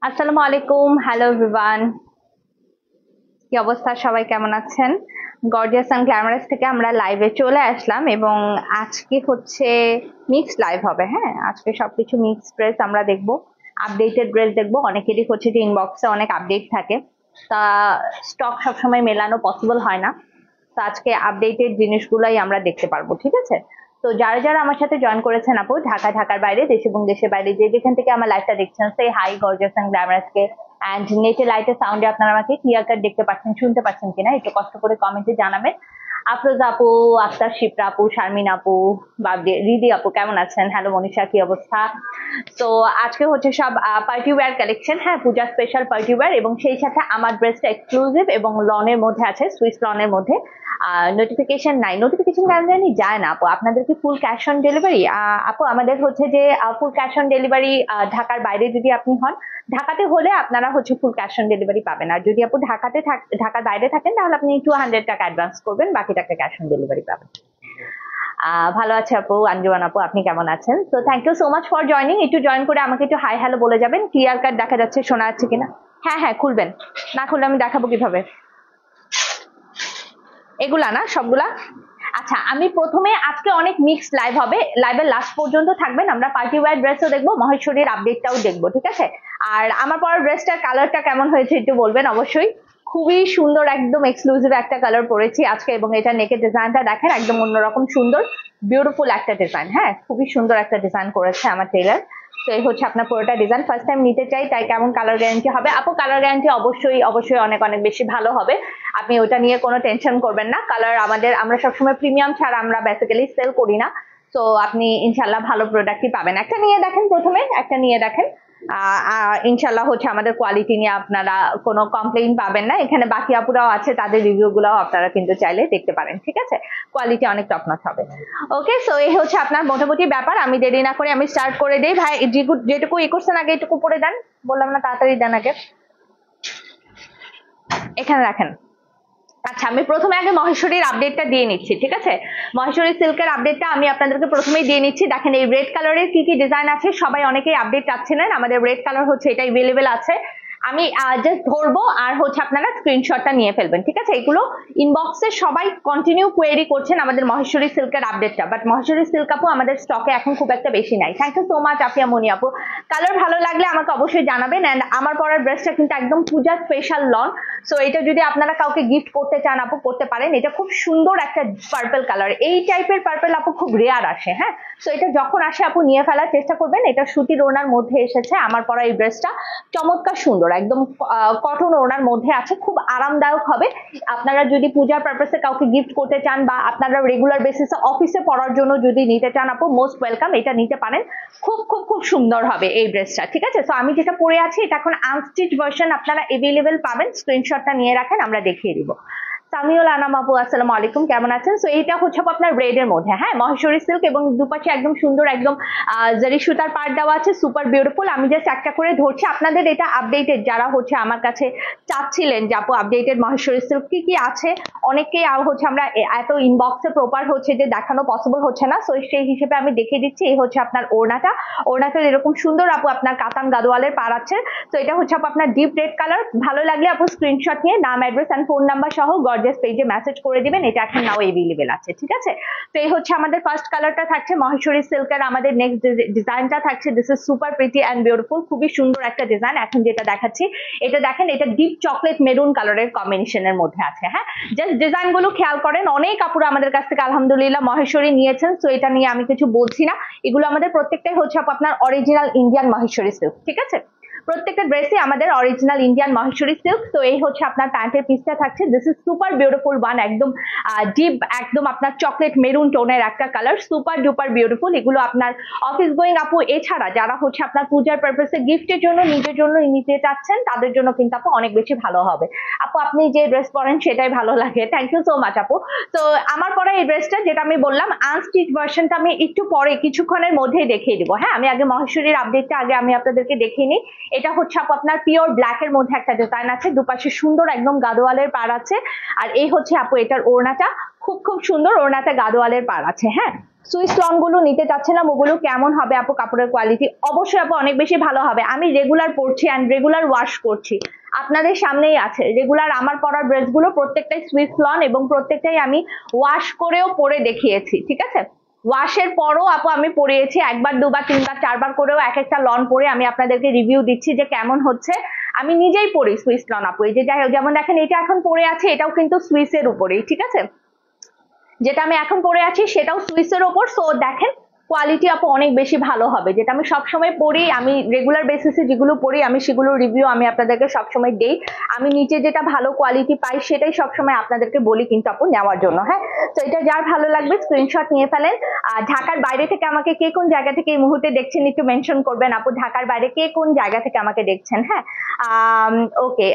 আসসালামু আলাইকুম, hello everyone. কি অবস্থা, সবাই কেমন আছেন? গর্জিয়াস অ্যান্ড গ্ল্যামারাস থেকে আমরা লাইভে চলে আসলাম এবং আজকে হচ্ছে মিক্সড লাইভ হবে। হ্যাঁ, আজকে সবকিছু মিক্সড ড্রেস আমরা দেখবো, আপডেটেড ড্রেস দেখবো। অনেকেরই হচ্ছে যে ইনবক্সে অনেক আপডেট থাকে, তা স্টক সবসময় মেলানো পসিবল হয় না। তো আজকে আপডেটেড জিনিসগুলাই আমরা দেখতে পারবো, ঠিক আছে? তো যারা যারা আমার সাথে জয়েন করেছেন আপু, ঢাকার বাইরে, দেশ এবং দেশের বাইরে যে যেখান থেকে আমার লাইভটা দেখছেন, সেই হাই গর্জিয়াস এন্ড গ্ল্যামারাসকে এন্ড নেটে লাইটের সাউন্ডে আপনারা আমাকে ক্লিয়ার কাট দেখতে পাচ্ছেন, শুনতে পাচ্ছেন কিনা একটু কষ্ট করে কমেন্টে জানাবেন। আফরোজা আপু, আক্তার শিপ্রা আপু, শারমিন আপু, বা রিদি আপু কেমন আছেন? হ্যালো মনীষা, কি অবস্থা? তো আজকে হচ্ছে সব পার্টি ওয়্যার কালেকশন, হ্যাঁ, পূজা স্পেশাল পার্টি ওয়্যার, এবং সেই সাথে আমার ড্রেসটা এক্সক্লুসিভ এবং লনের মধ্যে আছে, সুইস লনের মধ্যে। নোটিফিকেশন নাই, নোটিফিকেশন কেন জানি যায় না আপু। আপনাদের কি ফুল ক্যাশ অন ডেলিভারি? আপু আমাদের হচ্ছে যে ফুল ক্যাশ অন ডেলিভারি ঢাকার বাইরে যদি আপনি হন, ঢাকাতে হলে আপনারা হচ্ছে ফুল ক্যাশ অন ডেলিভারি পাবেন। আর যদি আপু ঢাকার বাইরে থাকেন তাহলে আপনি 200 টাকা অ্যাডভান্স করবেন, বাকি টাকা ক্যাশ অন ডেলিভারি পাবেন। ভালো আছে আপু, আঞ্জুমান আপু, আপনি কেমন আছেন? তো thank you so much for joining. একটু জয়েন করে আমাকে একটু হাই হ্যালো বলে যাবেন। ক্লিয়ার কাট দেখা যাচ্ছে, শোনা যাচ্ছে কিনা? হ্যাঁ হ্যাঁ, খুলবেন, না খুললে আমি দেখাবো কিভাবে? এগুলা না সবগুলা? আচ্ছা, আমি প্রথমে আজকে অনেক মিক্সড লাইভ হবে, লাইভের লাস্ট পর্যন্ত থাকবেন। আমরা পার্টি ওয়্যার ড্রেসও দেখবো, মহেশ্বরীর আপডেটটাও দেখবো, ঠিক আছে? আর আমার পরা ড্রেসটার কালারটা কেমন হয়েছে একটু বলবেন অবশ্যই। খুবই সুন্দর, একদম এক্সক্লুসিভ একটা কালার পরেছি আজকে, এবং এটা নেকের ডিজাইনটা দেখেন, একদম অন্যরকম সুন্দর বিউটিফুল একটা ডিজাইন। হ্যাঁ, খুবই সুন্দর একটা ডিজাইন করেছে আমার টেলার। তো এই হচ্ছে আপনার পুরোটা ডিজাইন, ফার্স্ট টাইম নিতে চাই, তাই কেমন কালার গ্যারান্টি হবে আপু? কালার গ্যারান্টি অবশ্যই অবশ্যই অনেক অনেক বেশি ভালো হবে, আপনি ওটা নিয়ে কোনো টেনশন করবেন না। কালার আমরা সবসময় প্রিমিয়াম ছাড়া আমরা বেসিক্যালি সেল করি না, তো আপনি ইনশাল্লাহ ভালো প্রোডাক্টই পাবেন। একটা নিয়ে দেখেন, প্রথমে একটা নিয়ে দেখেন, ইনশাল্লাহ হচ্ছে আমাদের কোয়ালিটি নিয়ে আপনারা কোনো কমপ্লেইন পাবেন না। এখানে বাকি আপুরাও আছে, তাদের রিভিউ গুলাও আপনারা কিন্তু চাইলে দেখতে পারেন, ঠিক আছে? কোয়ালিটি অনেক টপ নচ হবে। ওকে, সো এই হচ্ছে আপনার মোটামুটি ব্যাপার। আমি দেরি না করে আমি স্টার্ট করে দিই। ভাই যেটুকু ই করছেন আগে এটুকু পরে দেন, বললাম না তাড়াতাড়ি দেন আগে, এখানে রাখেন। আচ্ছা, আমি প্রথমে আগে মহেশ্বরীর আপডেটটা দিয়ে নিচ্ছি, ঠিক আছে? মহেশ্বরী সিল্কের আপডেটটা আমি আপনাদেরকে প্রথমেই দিয়ে নিচ্ছি। দেখেন এই রেড কালারের কি কি ডিজাইন আছে, সবাই অনেকেই আপডেট চাচ্ছিলেন। আমাদের রেড কালার হচ্ছে এটা অ্যাভেলেবেল আছে। আমি জাস্ট ধরবো আর হচ্ছে আপনারা স্ক্রিনশটটা নিয়ে ফেলবেন, ঠিক আছে? এগুলো ইনবক্সে সবাই কন্টিনিউ কোয়েরি করছেন আমাদের মহেশ্বরী সিল্কের আপডেটটা, বাট মহেশ্বরী সিল্ক আপু আমাদের স্টকে এখন খুব একটা বেশি নাই। Thank you so much Afia Moni আপু। কালার ভালো লাগলে আমাকে অবশ্যই জানাবেন। অ্যান্ড আমার পরার ড্রেসটা কিন্তু একদম পূজা স্পেশাল লন, সো এটা যদি আপনারা কাউকে গিফট করতে চান আপু করতে পারেন। এটা খুব সুন্দর একটা পার্পল কালার, এই টাইপের পার্পল আপু খুব রেয়ার আসে। হ্যাঁ, সো এটা যখন আসে আপু নিয়ে ফেলার চেষ্টা করবেন। এটা সুতির ওড়নার মধ্যে এসেছে আমার পরা এই ড্রেসটা, চমৎকার সুন্দর, একদম কটন ওড়নার মধ্যে আছে, খুব আরামদায়ক হবে। আপনারা যদি পূজার পারপাসে কাউকে গিফট করতে চান বা আপনারা রেগুলার বেসিসে অফিসে পরার জন্য যদি নিতে চান আপু, মোস্ট ওয়েলকাম, এটা নিতে পারেন। খুব খুব খুব সুন্দর হবে এই ড্রেসটা, ঠিক আছে? সো আমি যেটা পরে আছি এটা এখন আনস্টিচ ভার্সন আপনারা অ্যাভেলেবেল পাবেন, স্ক্রিনশটটা নিয়ে রাখেন, আমরা দেখিয়ে দিব। সামিউল আনাম আপু, আসসালামু আলাইকুম, কেমন আছেন? সো এইটা হচ্ছে আপনার রেড এর মধ্যে, হ্যাঁ, মহেশ্বরী সিল্ক, এবং দুপাশে একদম সুন্দর একদম জারি সুতার পাড় দেওয়া আছে, সুপার বিউটিফুল। আমি জাস্ট একটা করে ধরছি আপনাদের, এটা আপডেটেড যারা হচ্ছে আমার কাছে চাচ্ছিলেন যে আপু আপডেটেড মহেশ্বরী সিল্ক কি কি আছে, অনেকেই হচ্ছে আমরা এত ইনবক্সে প্রপার হচ্ছে যে দেখানো পসিবল হচ্ছে না, সো সেই হিসেবে আমি দেখিয়ে দিচ্ছি। এই হচ্ছে আপনার ওড়নাটা, ওড়নাটা এরকম সুন্দর আপু আপনার কাতান গাদোয়ালের পার আছে। তো এটা হচ্ছে আপনার ডিপ রেড কালার। ভালো লাগলে আপু স্ক্রিনশট নিয়ে নাম, অ্যাড্রেস এন্ড ফোন নাম্বার সহ গর্জিয়াস পেজে মেসেজ করে দিবেন, এটা এখন নাও এভেলেবেল আছে, ঠিক আছে। তো এই হচ্ছে আমাদের ফার্স্ট কালারটা থাকছে মহেশ্বরী সিল্কের। আমাদের নেক্সট ডিজাইনটা থাকছে this is super pretty and beautiful, খুবই সুন্দর একটা ডিজাইন। এখন যেটা দেখাচ্ছি এটা দেখেন, এটা ডিপ চকলেট মেরুন কালারের কম্বিনেশনের মধ্যে আছে। হ্যাঁ, জাস্ট ডিজাইন গুলো খেয়াল করেন, অনেক কাপড় আমাদের কাছ থেকে আলহামদুলিল্লাহ মহেশ্বরী নিয়েছেন, তো এটা নিয়ে আমি কিছু বলছি না। এগুলো আমাদের প্রত্যেকটাই হচ্ছে আপনার অরিজিনাল ইন্ডিয়ান মহেশ্বরী সিল্ক, ঠিক আছে। প্রত্যেকটা ড্রেসই আমাদের অরিজিনাল ইন্ডিয়ান মহেশ্বরী সিল্ক। তো এই হচ্ছে আপনার প্যান্টের পিসটা থাকছে, this is super beautiful one, একদম ডিপ একদম আপনার চকলেট মেরুন টোনের একটা কালার, সুপার ডুপার বিউটিফুল। এগুলো আপনার অফিস গোয়িং আপু, এছাড়া যারা হচ্ছে আপনার পূজার পারপাসে গিফটের জন্য নিজের জন্য নিতে চাচ্ছেন তাদের জন্য কিন্তু আপু অনেক বেশি ভালো হবে। আপু আপনি যে ড্রেস পরেন সেটাই ভালো লাগে, থ্যাংক ইউ সো মাচ আপু। তো আমার পরে এই ড্রেসটা যেটা আমি বললাম আনস্টিচ ভার্সনটা আমি একটু পরে কিছুক্ষণের মধ্যেই দেখিয়ে দিব। হ্যাঁ, আমি আগে মহেশ্বরীর আপডেটটা আগে আমি আপনাদেরকে দেখিয়ে নিই। এটা হচ্ছে আপনার পিওর ব্ল্যাক এর মধ্যে একটা ডিজাইন আছে, দুপাশে সুন্দর একদম গাদোয়ালের পার আছে। আর এই হচ্ছে আপু এটার ওড়নাটা, খুব খুব সুন্দর ওড়নাটা গাদোয়ালের পার আছে। হ্যাঁ, সুইস লং গুলো নিতে চাচ্ছিলাম, ওগুলো কেমন হবে আপু কাপড়ের কোয়ালিটি? অবশ্যই আপু অনেক বেশি ভালো হবে। আমি রেগুলার পরছি অ্যান্ড রেগুলার ওয়াশ করছি, আপনাদের সামনেই আছে। রেগুলার আমার পরা ড্রেসগুলো প্রত্যেকটাই সুইস লন এবং প্রত্যেকটাই আমি ওয়াশ করেও পরে দেখিয়েছি, ঠিক আছে। ওয়াশের পরও আপু আমি পরিয়েছি একবার দুবার তিনবার চারবার করেও এক একটা লন পরে আমি আপনাদেরকে রিভিউ দিচ্ছি যে কেমন হচ্ছে। আমি নিজেই পরি সুইস লন আপু, এই যে যেমন দেখেন এটা এখন পরে আছে, এটাও কিন্তু সুইসের উপরেই, ঠিক আছে। যেটা আমি এখন পরে আছি সেটাও সুইসের ওপর। সো দেখেন কোয়ালিটি আপু অনেক বেশি ভালো হবে, যেটা আমি সবসময় পরি, আমি রেগুলার বেসিসে যেগুলো পরি আমি সেগুলোর রিভিউ আমি আপনাদেরকে সবসময় দেই। আমি নিচে যেটা ভালো কোয়ালিটি পাই সেটাই সবসময় আপনাদেরকে বলি কিন্তু আপু নেওয়ার জন্য। হ্যাঁ, তো এটা যার ভালো লাগবে স্ক্রিনশট নিয়ে ফেলেন। ঢাকার বাইরে থেকে আমাকে কে কোন জায়গা থেকে এই মুহূর্তে দেখছেন একটু মেনশন করবেন আপু, ঢাকার বাইরে কে কোন জায়গা থেকে আমাকে দেখছেন। হ্যাঁ, ওকে,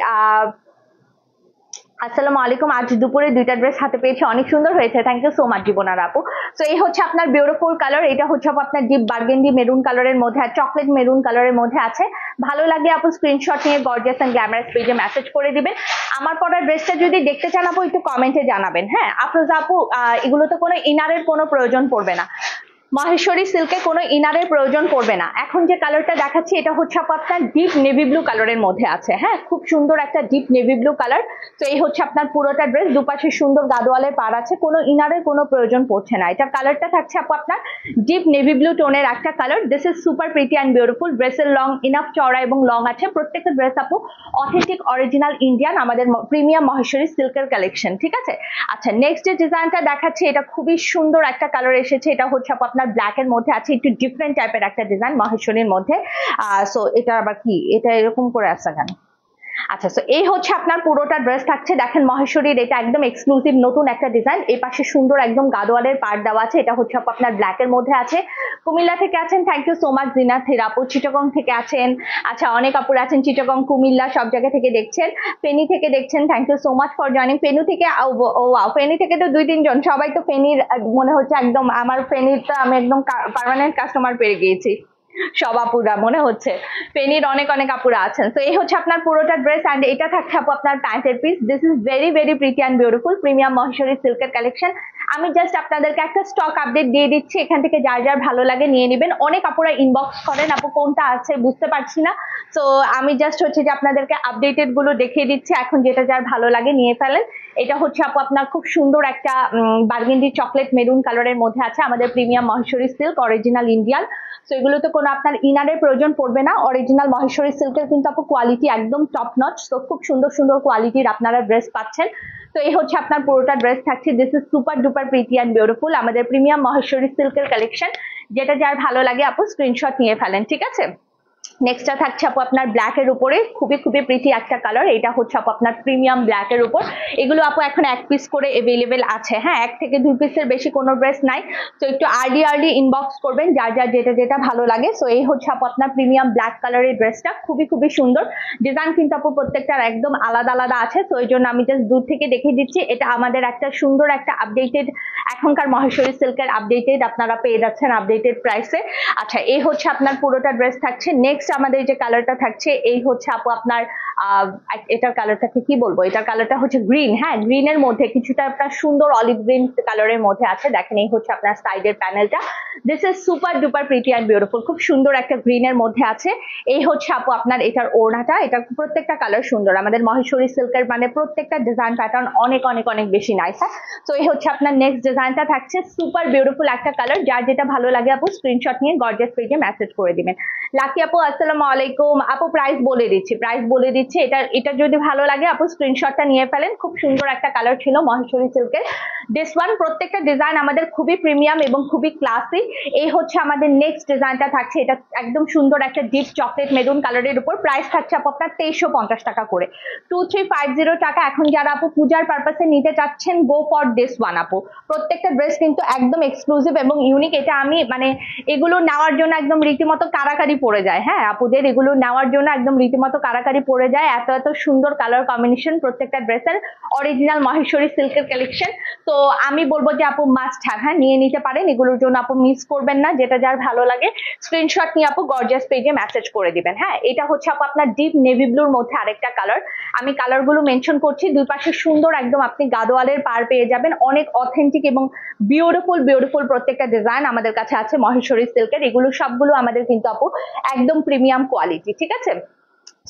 আসসালামু আলাইকুম। আজ দুপুরে দুইটা ড্রেস হাতে পেয়েছি, অনেক সুন্দর হয়েছে, থ্যাংক ইউ সো মাচ জীবনার আপু। তো এই হচ্ছে আপনার বিউটিফুল কালার, এটা হচ্ছে আপনার ডিপ বার্গেন্ডি মেরুন কালারের মধ্যে আর চকলেট মেরুন কালারের মধ্যে আছে। ভালো লাগে আপু স্ক্রিনশট নিয়ে গর্জিয়াস এন্ড গ্ল্যামারাস পেজে মেসেজ করে দিবেন। আমার পরা ড্রেসটা যদি দেখতে চান আপু একটু কমেন্টে জানাবেন। হ্যাঁ আফরোজা আপু, এগুলোতে কোনো ইনারের কোনো প্রয়োজন পড়বে না, মহেশ্বরী সিল্কে কোনো ইনারের প্রয়োজন পড়বে না। এখন যে কালারটা দেখাচ্ছি এটা হচ্ছে আপনার ডিপ নেভি ব্লু কালারের মধ্যে আছে। হ্যাঁ, খুব সুন্দর একটা ডিপ নেভি ব্লু কালার। তো এই হচ্ছে আপনার পুরোটা ড্রেস, দুপাশে সুন্দর গাদোয়ালের পার আছে, কোনো ইনারের কোনো প্রয়োজন পড়ছে না। এটা কালারটা থাকছে আপু আপনার ডিপ নেভি ব্লু টোনের একটা colour. This is super pretty and beautiful. ড্রেসের লং ইনাফ চওড়া এবং লং আছে, প্রত্যেকটা ড্রেস আপু অথেন্টিক অরিজিনাল ইন্ডিয়ান আমাদের প্রিমিয়াম মহেশ্বরী সিল্কের কালেকশন, ঠিক আছে। আচ্ছা, নেক্সট যে ডিজাইনটা দেখাচ্ছি এটা খুবই সুন্দর একটা কালার এসেছে, এটা হচ্ছে আপনার ব্ল্যাক এর মধ্যে আছে, একটু ডিফারেন্ট টাইপের একটা ডিজাইন মহেশ্বরীর মধ্যে। সো এটা আবার কি, এটা এরকম করে আসছে কেন? আচ্ছা, সো এই হচ্ছে আপনার পুরোটা ড্রেস থাকছে। দেখেন মহেশ্বরীর এটা একদম এক্সক্লুসিভ নতুন একটা ডিজাইন, এই পাশে সুন্দর একদম গাদোয়ালের পাড় দেওয়া আছে, এটা হচ্ছে আপনার ব্ল্যাক এর মধ্যে আছে। কুমিল্লা থেকে আছেন, থ্যাংক ইউ সো মাচ জিনা থেরাপু। চিটাগং থেকে আছেন, আচ্ছা অনেক আপুর আছেন চিটাগং কুমিল্লা সব জায়গা থেকে দেখছেন। ফেনী থেকে দেখছেন, thank you so much for joining. Feni থেকে ফেনী থেকে তো 2-3 জন, সবাই তো ফেনীর মনে হচ্ছে একদম, আমার ফেনীর তো আমি একদম পার্মানেন্ট কাস্টমার পেয়ে গিয়েছি, সব আপুরা মনে হচ্ছে ফেনীর অনেক অনেক আপুরা আছেন। তো এই হচ্ছে আপনার পুরোটা ড্রেস অ্যান্ড এটা থাকছে আপু আপনার প্যান্টের piece. This is very very pretty and beautiful premium Maheshwari সিল্কের কালেকশন। আমি জাস্ট আপনাদেরকে একটা স্টক আপডেট দিয়ে দিচ্ছি, এখান থেকে যার যার ভালো লাগে নিয়ে নেবেন। অনেক আপুরা ইনবক্স করেন আপু কোনটা আছে বুঝতে পারছি না, তো আমি জাস্ট হচ্ছে যে আপনাদেরকে আপডেটেড গুলো দেখিয়ে দিচ্ছি, এখন যেটা যার ভালো লাগে নিয়ে ফেলেন। এটা হচ্ছে আপু আপনার খুব সুন্দর একটা বার্গেন্ডি চকলেট মেরুন কালারের মধ্যে আছে, আমাদের premium Maheshwari silk original Indian. তো এগুলোতে কোনো আপনার ইনারের প্রয়োজন পড়বে না, অরিজিনাল মহেশ্বরী সিল্কের কিন্তু আপু কোয়ালিটি একদম টপ নচ। তো খুব সুন্দর সুন্দর কোয়ালিটির আপনারা ড্রেস পাচ্ছেন। তো এই হচ্ছে আপনার পুরোটা ড্রেস থাকছে, this is super duper pretty and beautiful আমাদের প্রিমিয়াম মহেশ্বরী সিল্কের কালেকশন। যেটা যার ভালো লাগে আপু স্ক্রিনশট নিয়ে ফেলেন, ঠিক আছে। নেক্সটটা থাকছে আপু আপনার ব্ল্যাক এর উপরে, খুবই খুবই প্রিটি একটা কালার, এটা হচ্ছে আপু আপনার প্রিমিয়াম ব্ল্যাক এর উপর। এগুলো আপু এখন 1 পিস করে अवेलेबल আছে। হ্যাঁ, 1 থেকে 2 পিসের বেশি কোনো ড্রেস নাই, তো একটু আর্লি ইনবক্স করবেন যার যার যেটা যেটা ভালো লাগে। সো এই হচ্ছে আপু আপনার প্রিমিয়াম ব্ল্যাক কালারের ড্রেসটা, খুবই খুবই সুন্দর ডিজাইন কিন্তু আপু প্রত্যেকটার একদম আলাদা আলাদা আছে। তো এই জন্য আমি জাস্ট দূর থেকে দেখিয়ে দিচ্ছি, এটা আমাদের একটা সুন্দর একটা আপডেটেড এখনকার মহেশ্বরী সিল্কের আপডেটেড আপনারা পেয়ে যাচ্ছেন আপডেটেড প্রাইসে। আচ্ছা, এই হচ্ছে আপনার পুরোটা ড্রেস থাকছে। নেক্সট নেক্সট আমাদের যে কালারটা থাকছে এই হচ্ছে আপু আপনার এটার কালারটাকে কি বলবো, এটার কালারটা হচ্ছে গ্রিন। হ্যাঁ, গ্রিনের মধ্যে কিছুটা আপনার সুন্দর অলিভ গ্রিন কালারের মধ্যে আছে। দেখেন এই হচ্ছে আপনার সাইডের প্যানেলটা। This is super duper pretty and beautiful. খুব সুন্দর একটা গ্রিনের মধ্যে আছে। এই হচ্ছে আপু আপনার এটার ওড়নাটা। এটার প্রত্যেকটা কালার সুন্দর। আমাদের মহেশ্বরী সিল্কের মানে প্রত্যেকটা ডিজাইন প্যাটার্ন অনেক অনেক অনেক বেশি নাইস। হ্যাঁ, তো এই হচ্ছে আপনার নেক্সট ডিজাইনটা থাকছে সুপার বিউটিফুল একটা কালার। যার যেটা ভালো লাগে আপু স্ক্রিনশট নিয়ে গর্জিয়াস পেজে মেসেজ করে দিবেন। লাকি আপু আসসালামু আলাইকুম। আপু প্রাইস বলে দিচ্ছি, এটা যদি ভালো লাগে আপু স্ক্রিনশটটা নিয়ে ফেলেন। খুব সুন্দর একটা কালার ছিল মহেশ্বরী সিল্কের। দিস ওয়ান প্রত্যেকটা ডিজাইন আমাদের খুবই প্রিমিয়াম এবং খুবই ক্লাসি। এই হচ্ছে আমাদের নেক্সট ডিজাইনটা থাকছে। এটা একদম সুন্দর একটা ডিপ চকলেট মেরুন কালারের উপর। প্রাইস থাকছে আপু আপনার 2350 টাকা করে, 2350 টাকা। এখন যারা আপু পূজার পারপাসে নিতে চাচ্ছেন গো ফর দিস ওয়ান আপু। প্রত্যেকটা ড্রেস কিন্তু একদম এক্সক্লুসিভ এবং ইউনিক। এটা আমি মানে এগুলো নেওয়ার জন্য একদম রীতিমতো কারাকারি পড়ে যায়। হ্যাঁ আপুদের এগুলো নেওয়ার জন্য একদম রীতিমতো কারাকারি পড়ে যায়। এত এত সুন্দর কালার কম্বিনেশন প্রত্যেকটা ড্রেসের, অরিজিনাল মহেশ্বরী সিল্কের কালেকশন। তো আমি বলবো যে আপু মাস্ট হ্যাভ, হ্যাঁ নিয়ে নিতে পারেন। এগুলোর জন্য আপু মিস করবেন না। যেটা যার ভালো লাগে স্ক্রিনশট নিয়ে আপু গর্জিয়াস পেজে মেসেজ করে দিবেন। হ্যাঁ, এটা হচ্ছে আপু আপনার ডিপ নেভি ব্লুর মধ্যে আরেকটা কালার। আমি কালারগুলো মেনশন করছি। দুই পাশে সুন্দর একদম আপনি গাদোয়ালের পার পেয়ে যাবেন। অনেক অথেন্টিক এবং বিউটিফুল বিউটিফুল প্রত্যেকটা ডিজাইন আমাদের কাছে আছে মহেশ্বরী সিল্কের। এগুলো সবগুলো আমাদের কিন্তু আপু একদম প্রিমিয়াম কোয়ালিটি। ঠিক আছে,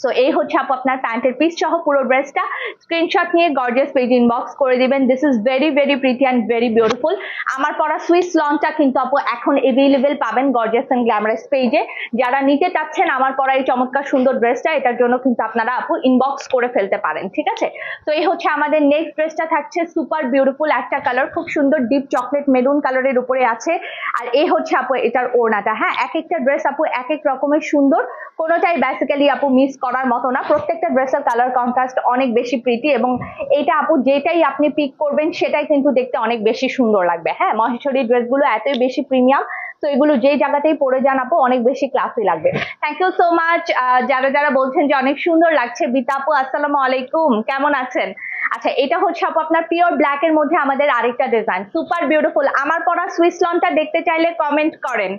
সো এই হচ্ছে আপু আপনার প্যান্টের পিস সহ পুরো ড্রেসটা। স্ক্রিনশট নিয়ে গর্জিয়াস পেজ ইনবক্স করে দিবেন। This is very very pretty and very beautiful. আমার পরা সুইস লনটা কিন্তু আপু এখন এভেলেবেল পাবেন গর্জিয়াস অ্যান্ড গ্ল্যামারাস পেজে। যারা নিতে চাচ্ছেন আমার পরা এই চমৎকার সুন্দর ড্রেসটা, এটার জন্য কিন্তু আপনারা আপু ইনবক্স করে ফেলতে পারেন। ঠিক আছে, তো এই হচ্ছে আমাদের নেক্সট ড্রেসটা থাকছে সুপার বিউটিফুল একটা কালার। খুব সুন্দর ডিপ চকলেট মেরুন কালারের উপরে আছে। আর এই হচ্ছে আপু এটার ওড়নাটা। হ্যাঁ, এক একটা ড্রেস আপু এক এক রকমের সুন্দর। কোনোটাই বেসিক্যালি আপু মিস করার মতো না। প্রত্যেকটা ড্রেসের কালার কন্ট্রাস্ট অনেক বেশি প্রিটি এবং এটা আপু যেটাই আপনি পিক করবেন সেটাই কিন্তু দেখতে অনেক বেশি সুন্দর লাগবে। হ্যাঁ, মহেশ্বরী ড্রেসগুলো এতই বেশি প্রিমিয়াম, তো এগুলো যেই জায়গাতেই পরে যান আপু অনেক বেশি ক্লাসি লাগবে। Thank you so much. যারা যারা বলছেন যে অনেক সুন্দর লাগছে, বিতা আপু আসসালামু আলাইকুম, কেমন আছেন? আচ্ছা, এটা হচ্ছে আপু আপনার পিওর ব্ল্যাক এর মধ্যে আমাদের আরেকটা ডিজাইন সুপার বিউটিফুল। আমার পরা সুইস লনটা দেখতে চাইলে কমেন্ট করেন।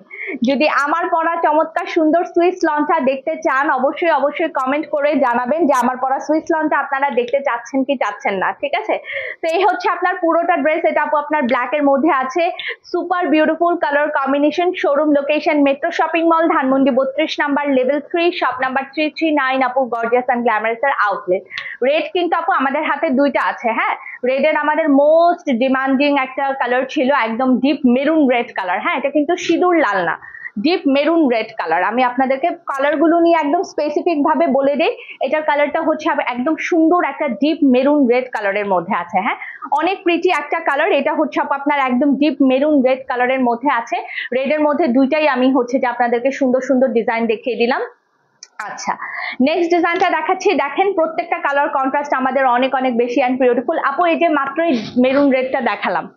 যদি আমার পরা চমৎকার সুন্দর সুইস লনটা দেখতে চান অবশ্যই অবশ্যই কমেন্ট করে জানাবেন যে আমার পরা সুইস লনটা আপনারা দেখতে চাচ্ছেন কি চাচ্ছেন না। ঠিক আছে, তো এই হচ্ছে আপনার পুরোটা ড্রেস। এটা আপু আপনার ব্ল্যাক এর মধ্যে আছে। Super beautiful colour combination. Showroom location metro shopping mall, Dhanmondi 32 number, level 3, shop number 339 আপু গর্জিয়াস অ্যান্ড গ্ল্যামারাস এর আউটলেট। রেড কিন্তু আপু আমাদের হাতে দুইটা আছে। হ্যাঁ, রেডের আমাদের মোস্ট ডিমান্ডিং একটা কালার ছিল একদম ডিপ মেরুন রেড কালার। হ্যাঁ, এটা কিন্তু সিঁদুর লাল না, ডিপ মেরুন রেড কালার। আমি আপনাদেরকে কালারগুলো নিয়ে একদম স্পেসিফিক ভাবে বলে দিই। এটার কালারটা হচ্ছে একদম সুন্দর একটা ডিপ মেরুন রেড কালারের মধ্যে আছে। হ্যাঁ, অনেক প্রিটি একটা কালার। এটা হচ্ছে আপনার একদম ডিপ মেরুন রেড কালারের মধ্যে আছে। রেডের মধ্যে দুইটাই আমি হচ্ছে যে আপনাদেরকে সুন্দর সুন্দর ডিজাইন দেখিয়ে দিলাম। আচ্ছা, নেক্সট ডিজাইনটা দেখাচ্ছি। দেখেন প্রত্যেকটা কালার কন্ট্রাস্ট আমাদের অনেক অনেক বেশি অ্যান্ড বিউটিফুল। আপু এই যে মাত্রই মেরুন রেডটা দেখালাম,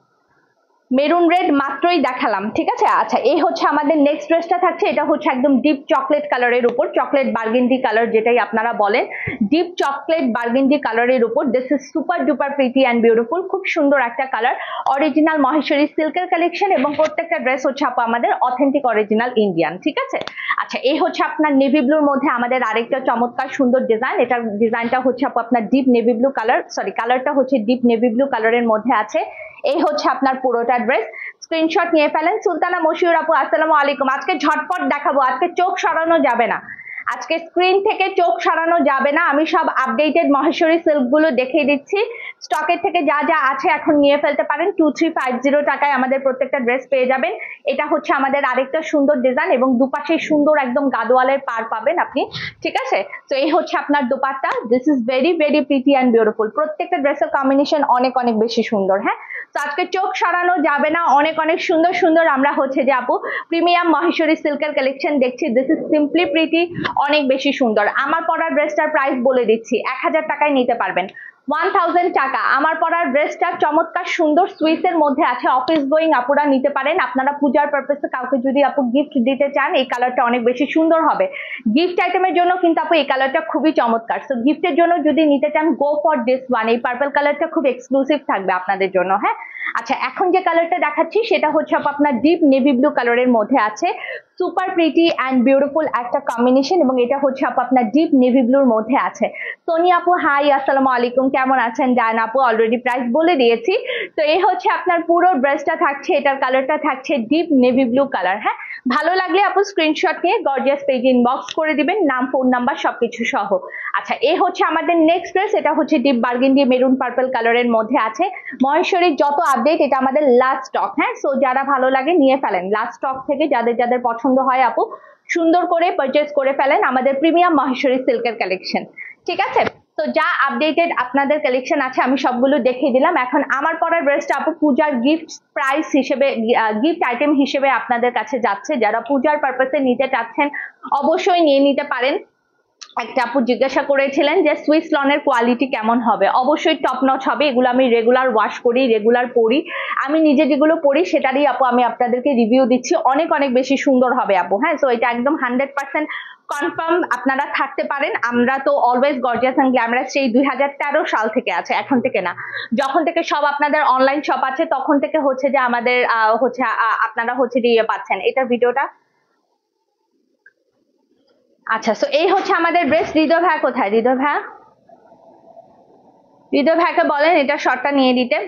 মেরুন রেড মাত্রই দেখালাম। ঠিক আছে, আচ্ছা এই হচ্ছে আমাদের নেক্সট ড্রেসটা থাকছে। এটা হচ্ছে একদম ডিপ চকলেট কালারের উপর, চকলেট বার্গেন্ডি কালার যেটাই আপনারা বলেন, ডিপ চকলেট বার্গেন্ডি কালারের উপর। This is super duper pretty and beautiful. খুব সুন্দর একটা কালার, অরিজিনাল মহেশ্বরী সিল্কের কালেকশন এবং প্রত্যেকটা ড্রেস হচ্ছে আপু আমাদের অথেন্টিক অরিজিনাল ইন্ডিয়ান। ঠিক আছে, আচ্ছা এই হচ্ছে আপনার নেভি ব্লুর মধ্যে আমাদের আরেকটা চমৎকার সুন্দর ডিজাইন। এটার ডিজাইনটা হচ্ছে আপু আপনার deep navy blue colour, sorry কালারটা হচ্ছে ডিপ নেভি ব্লু কালারের মধ্যে আছে। এই হচ্ছে আপনার পুরোটা ড্রেস। স্ক্রিনশট নিয়ে ফেলেন। সুলতানা মশিউর আপু আসসালামু আলাইকুম। আজকে ঝটপট দেখাবো, আজকে চোখ সরানো যাবে না, আজকে স্ক্রিন থেকে চোখ সরানো যাবে না। আমি সব আপডেটেড মহেশ্বরী সিল্ক গুলো দেখিয়ে দিচ্ছি। স্টকের থেকে যা যা আছে এখন নিয়ে ফেলতে পারেন। 2350 টাকায় আমাদের প্রত্যেকটা ড্রেস পেয়ে যাবেন। এটা হচ্ছে আমাদের আরেকটা সুন্দর ডিজাইন এবং দুপাশে সুন্দর একদম গাদোয়ালের পার পাবেন আপনি। ঠিক আছে, তো এই হচ্ছে আপনার dupatta. This is very very pretty and beautiful. প্রত্যেকটা ড্রেসের কম্বিনেশন অনেক অনেক বেশি সুন্দর। হ্যাঁ, তো আজকে চোখ সরানো যাবে না, অনেক অনেক সুন্দর সুন্দর আমরা হচ্ছে যে আপু প্রিমিয়াম মহেশ্বরী সিল্কের কালেকশন দেখছি। দিস ইজ সিম্পলি প্রিটি, অনেক বেশি সুন্দর। আমার পরা ড্রেসটার প্রাইস বলে দিচ্ছি, 1000 টাকায় নিতে পারবেন। 1000 টাকা আমার পরার ড্রেসটা চমৎকার সুন্দর সুইসের মধ্যে আছে। অফিস গোয়িং আপুরা নিতে পারেন। আপনারা পূজার পারপাসে কাউকে যদি আপু গিফট দিতে চান এই কালারটা অনেক বেশি সুন্দর হবে। গিফট আইটেমের জন্য কিন্তু আপু এই কালারটা খুবই চমৎকার। সো গিফটের জন্য যদি নিতে চান গো ফর দিস ওয়ান। এই পার্পল কালারটা খুব এক্সক্লুসিভ থাকবে আপনাদের জন্য। হ্যাঁ, আচ্ছা এখন যে কালারটা দেখাচ্ছি সেটা হচ্ছে আপনার ডিপ নেভি ব্লু কালারের মধ্যে আছে। সুপার প্রিটি অ্যান্ড বিউটিফুল একটা কম্বিনেশন, এবং এটা হচ্ছে আপু আপনার ডিপ নেভি ব্লুর মধ্যে আছে। সোনি আপু হাই, আসসালামু আলাইকুম, কেমন আছেন? ডায়ন আপু অলরেডি প্রাইস বলে দিয়েছি। তো এই হচ্ছে আপনার পুরো ড্রেসটা থাকছে, এটার কালারটা থাকছে ডিপ নেভি ব্লু কালার। হ্যাঁ, ভালো লাগলে আপু স্ক্রিনশট নিয়ে গর্জিয়াস পেজ ইনবক্স করে দিবেন, নাম ফোন নাম্বার সবকিছু সহ। আচ্ছা, এই হচ্ছে আমাদের নেক্সট ড্রেস, এটা হচ্ছে ডিপ বার্গেন্ডি মেরুন পার্পল কালারের মধ্যে আছে। মহেশ্বরীর যত আপডেট, এটা আমাদের লাস্ট স্টক। হ্যাঁ, সো যারা ভালো লাগে নিয়ে ফেলেন, লাস্ট স্টক থেকে যাদের যাদের পছন্দ হয় আপু সুন্দর করে পারচেজ করে ফেলেন আমাদের প্রিমিয়াম মহেশ্বরী সিল্কের কালেকশন। ঠিক আছে, তো যা আপডেটেড আপনাদের কালেকশন আছে আমি সবগুলো দেখিয়ে দিলাম। এখন আমার পরা ড্রেসটা আপু পূজার গিফট প্রাইস হিসেবে, গিফট আইটেম হিসেবে আপনাদের কাছে যাচ্ছে। যারা পূজার পারপাসে নিতে চাচ্ছেন অবশ্যই নিয়ে নিতে পারেন। একটা আপু জিজ্ঞাসা করেছিলেন যে সুইস লনের কোয়ালিটি কেমন হবে, অবশ্যই টপ নচ হবে। এগুলো আমি রেগুলার ওয়াশ করি, রেগুলার পরি, আমি নিজে যেগুলো পরি সেটারই আপু আমি আপনাদেরকে রিভিউ দিচ্ছি, অনেক অনেক বেশি সুন্দর হবে আপু। হ্যাঁ, সো এটা একদম 100% কনফার্ম আপনারা থাকতে পারেন। আমরা তো অলওয়েজ গর্জিয়াস এন্ড গ্ল্যামারাস সেই 2013 সাল থেকে আছে, এখন থেকে না, যখন থেকে সব আপনাদের অনলাইন শপ আছে তখন থেকে হচ্ছে যে আমাদের হচ্ছে আপনারা হচ্ছে যে ইয়ে পাচ্ছেন। এটার ভিডিওটা আচ্ছা, সো এই হচ্ছে আমাদের ড্রেস। হৃদয় ভাই কোথায়? হৃদয় ভাই, হৃদয় ভাইকে বলেন এটা শর্টটা নিয়ে দিতে।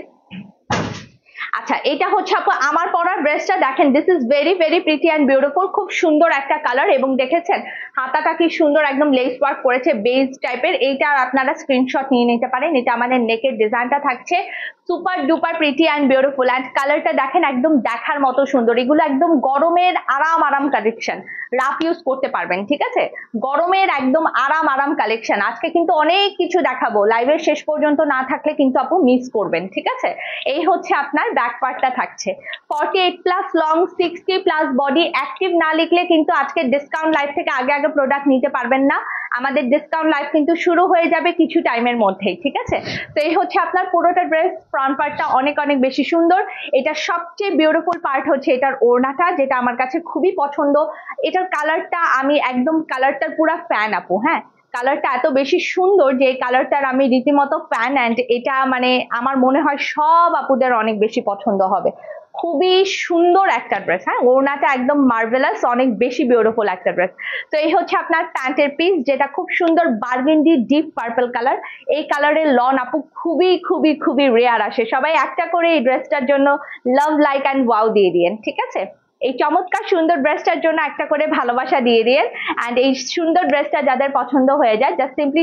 আচ্ছা, এটা হচ্ছে আপু আমার পরা ড্রেসটা, দেখেন this is very very pretty and beautiful, খুব সুন্দর একটা কালার, এবং দেখেছেন হাতাটা কি সুন্দর একদম লেস ওয়ার্ক করেছে বেজ টাইপের। এইটা আপনারা স্ক্রিনশট নিয়ে নিতে পারেন। এটা আমাদের নেকের ডিজাইনটা থাকছে super duper pretty and beautiful, and কালারটা দেখেন একদম দেখার মতো সুন্দর। এগুলো একদম গরমের আরাম আরাম কালেকশন, রাফ ইউজ করতে পারবেন। ঠিক আছে, গরমের একদম আরাম আরাম কালেকশন। আজকে কিন্তু অনেক কিছু দেখাবো, লাইভের শেষ পর্যন্ত না থাকলে কিন্তু আপু মিস করবেন। ঠিক আছে, এই হচ্ছে আপনার ব্যাক পার্টটা থাকছে 48+ লং, 60+ বডি। অ্যাক্টিভ না লিখলে কিন্তু আজকে ডিসকাউন্ট লাইভ থেকে আগে আগে প্রোডাক্ট নিতে পারবেন না। আমাদের ডিসকাউন্ট লাইভ কিন্তু শুরু হয়ে যাবে কিছু টাইমের মধ্যেই। ঠিক আছে, তো এই হচ্ছে আপনার পুরোটা ড্রেস। ফ্রন্ট পার্টটা অনেক অনেক বেশি সুন্দর। এটা সবচেয়ে বিউটিফুল পার্ট হচ্ছে এটার ওড়নাটা, যেটা আমার কাছে খুবই পছন্দ। এটার কালারটা আমি একদম কালারটার পুরো ফ্যান আপু। হ্যাঁ, কালারটা এত বেশি সুন্দর যে এই কালারটার আমি রীতিমতো ফ্যান, অ্যান্ড এটা মানে আমার মনে হয় সব আপুদের অনেক বেশি পছন্দ হবে। খুবই সুন্দর একটা ড্রেস। হ্যাঁ, ওড়নাটা একদম মার্ভেলাস, অনেক বেশি বিউটিফুল একটা ড্রেস। তো এই হচ্ছে আপনার প্যান্টের পিস, যেটা খুব সুন্দর বার্গেন্ডি ডিপ পার্পল কালার। এই কালারের লন আপু খুবই খুবই খুবই রেয়ার আসে। সবাই একটা করে এই ড্রেসটার জন্য লাভ লাইক অ্যান্ড ওয়াও দিয়ে দিয়েন। ঠিক আছে, এই চমৎকার সুন্দর ড্রেসটার জন্য একটা করে ভালোবাসা দিয়ে দিন। অ্যান্ড এই সুন্দর ড্রেসটা যাদের পছন্দ হয়ে যায় just simply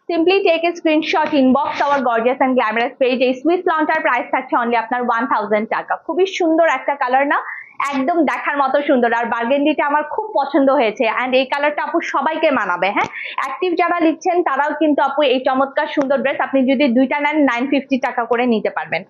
simply take a screenshot, inbox our gorgeous and glamorous page. এই সুইস লনটার প্রাইস থাকছে অনলি আপনার 1000 টাকা। খুবই সুন্দর একটা কালার না, একদম দেখার মতো সুন্দর। আর বার্গেন্ডিটা আমার খুব পছন্দ হয়েছে, অ্যান্ড এই কালারটা আপু সবাইকে মানাবে। হ্যাঁ, অ্যাক্টিভ যারা লিখছেন তারাও কিন্তু আপু এই চমৎকার সুন্দর ড্রেস আপনি যদি দুইটা নেন 950 টাকা করে নিতে পারবেন,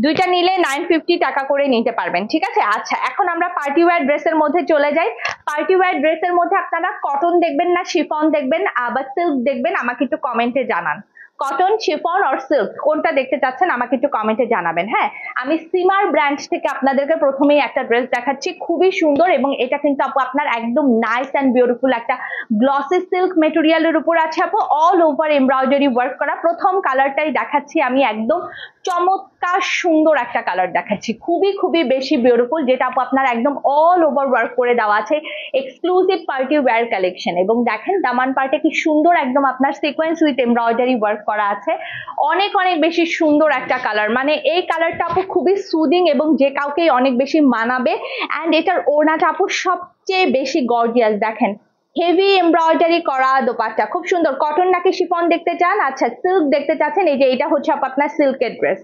দুইটা নিলে 950 টাকা করে নিতে পারবেন। ঠিক আছে, আচ্ছা এখন আমরা পার্টি ওয়্যার ড্রেসের মধ্যে চলে যাই। পার্টি ওয়্যার ড্রেসের মধ্যে আপনারা কটন দেখবেন না শিফন দেখবেন, আবার সিল্ক দেখবেন, আমাকে একটু কমেন্টে জানান। কটন, শিফন আর সিল্ক কোনটা দেখতে চাচ্ছেন আমাকে একটু কমেন্টে জানাবেন। হ্যাঁ, আমি সিমার ব্র্যান্ড থেকে আপনাদেরকে প্রথমেই একটা ড্রেস দেখাচ্ছি, খুবই সুন্দর, এবং এটা কিন্তু আপু আপনার একদম নাইস অ্যান্ড বিউটিফুল একটা গ্লসি সিল্ক মেটেরিয়ালের উপর আছে আপু, অল ওভার এমব্রয়ডারি ওয়ার্ক করা। প্রথম কালারটাই দেখাচ্ছি আমি, একদম চমৎকার সুন্দর একটা কালার দেখাচ্ছি, খুবই খুবই বেশি বিউটিফুল, যেটা আপু আপনার একদম অল ওভার ওয়ার্ক করে দেওয়া আছে, এক্সক্লুসিভ পার্টি ওয়্যার কালেকশন। এবং দেখেন দামান পার্টে কি সুন্দর একদম আপনার সিকোয়েন্স উইথ এমব্রয়ডারি ওয়ার্ক করা আছে, অনেক অনেক বেশি সুন্দর একটা কালার। মানে এই কালারটা আপু খুবই সুদিং এবং যে কাউকেই অনেক বেশি মানাবে। অ্যান্ড এটার ওড়নাটা আপু সবচেয়ে বেশি গর্জিয়াস, দেখেন হেভি এমব্রয়ডারি করা দোপাট্টা, খুব সুন্দর। কটন নাকি শিফন দেখতে চান? আচ্ছা, সিল্ক দেখতে চাচ্ছেন? এই যে এটা হচ্ছে আপনার সিল্কের ড্রেস,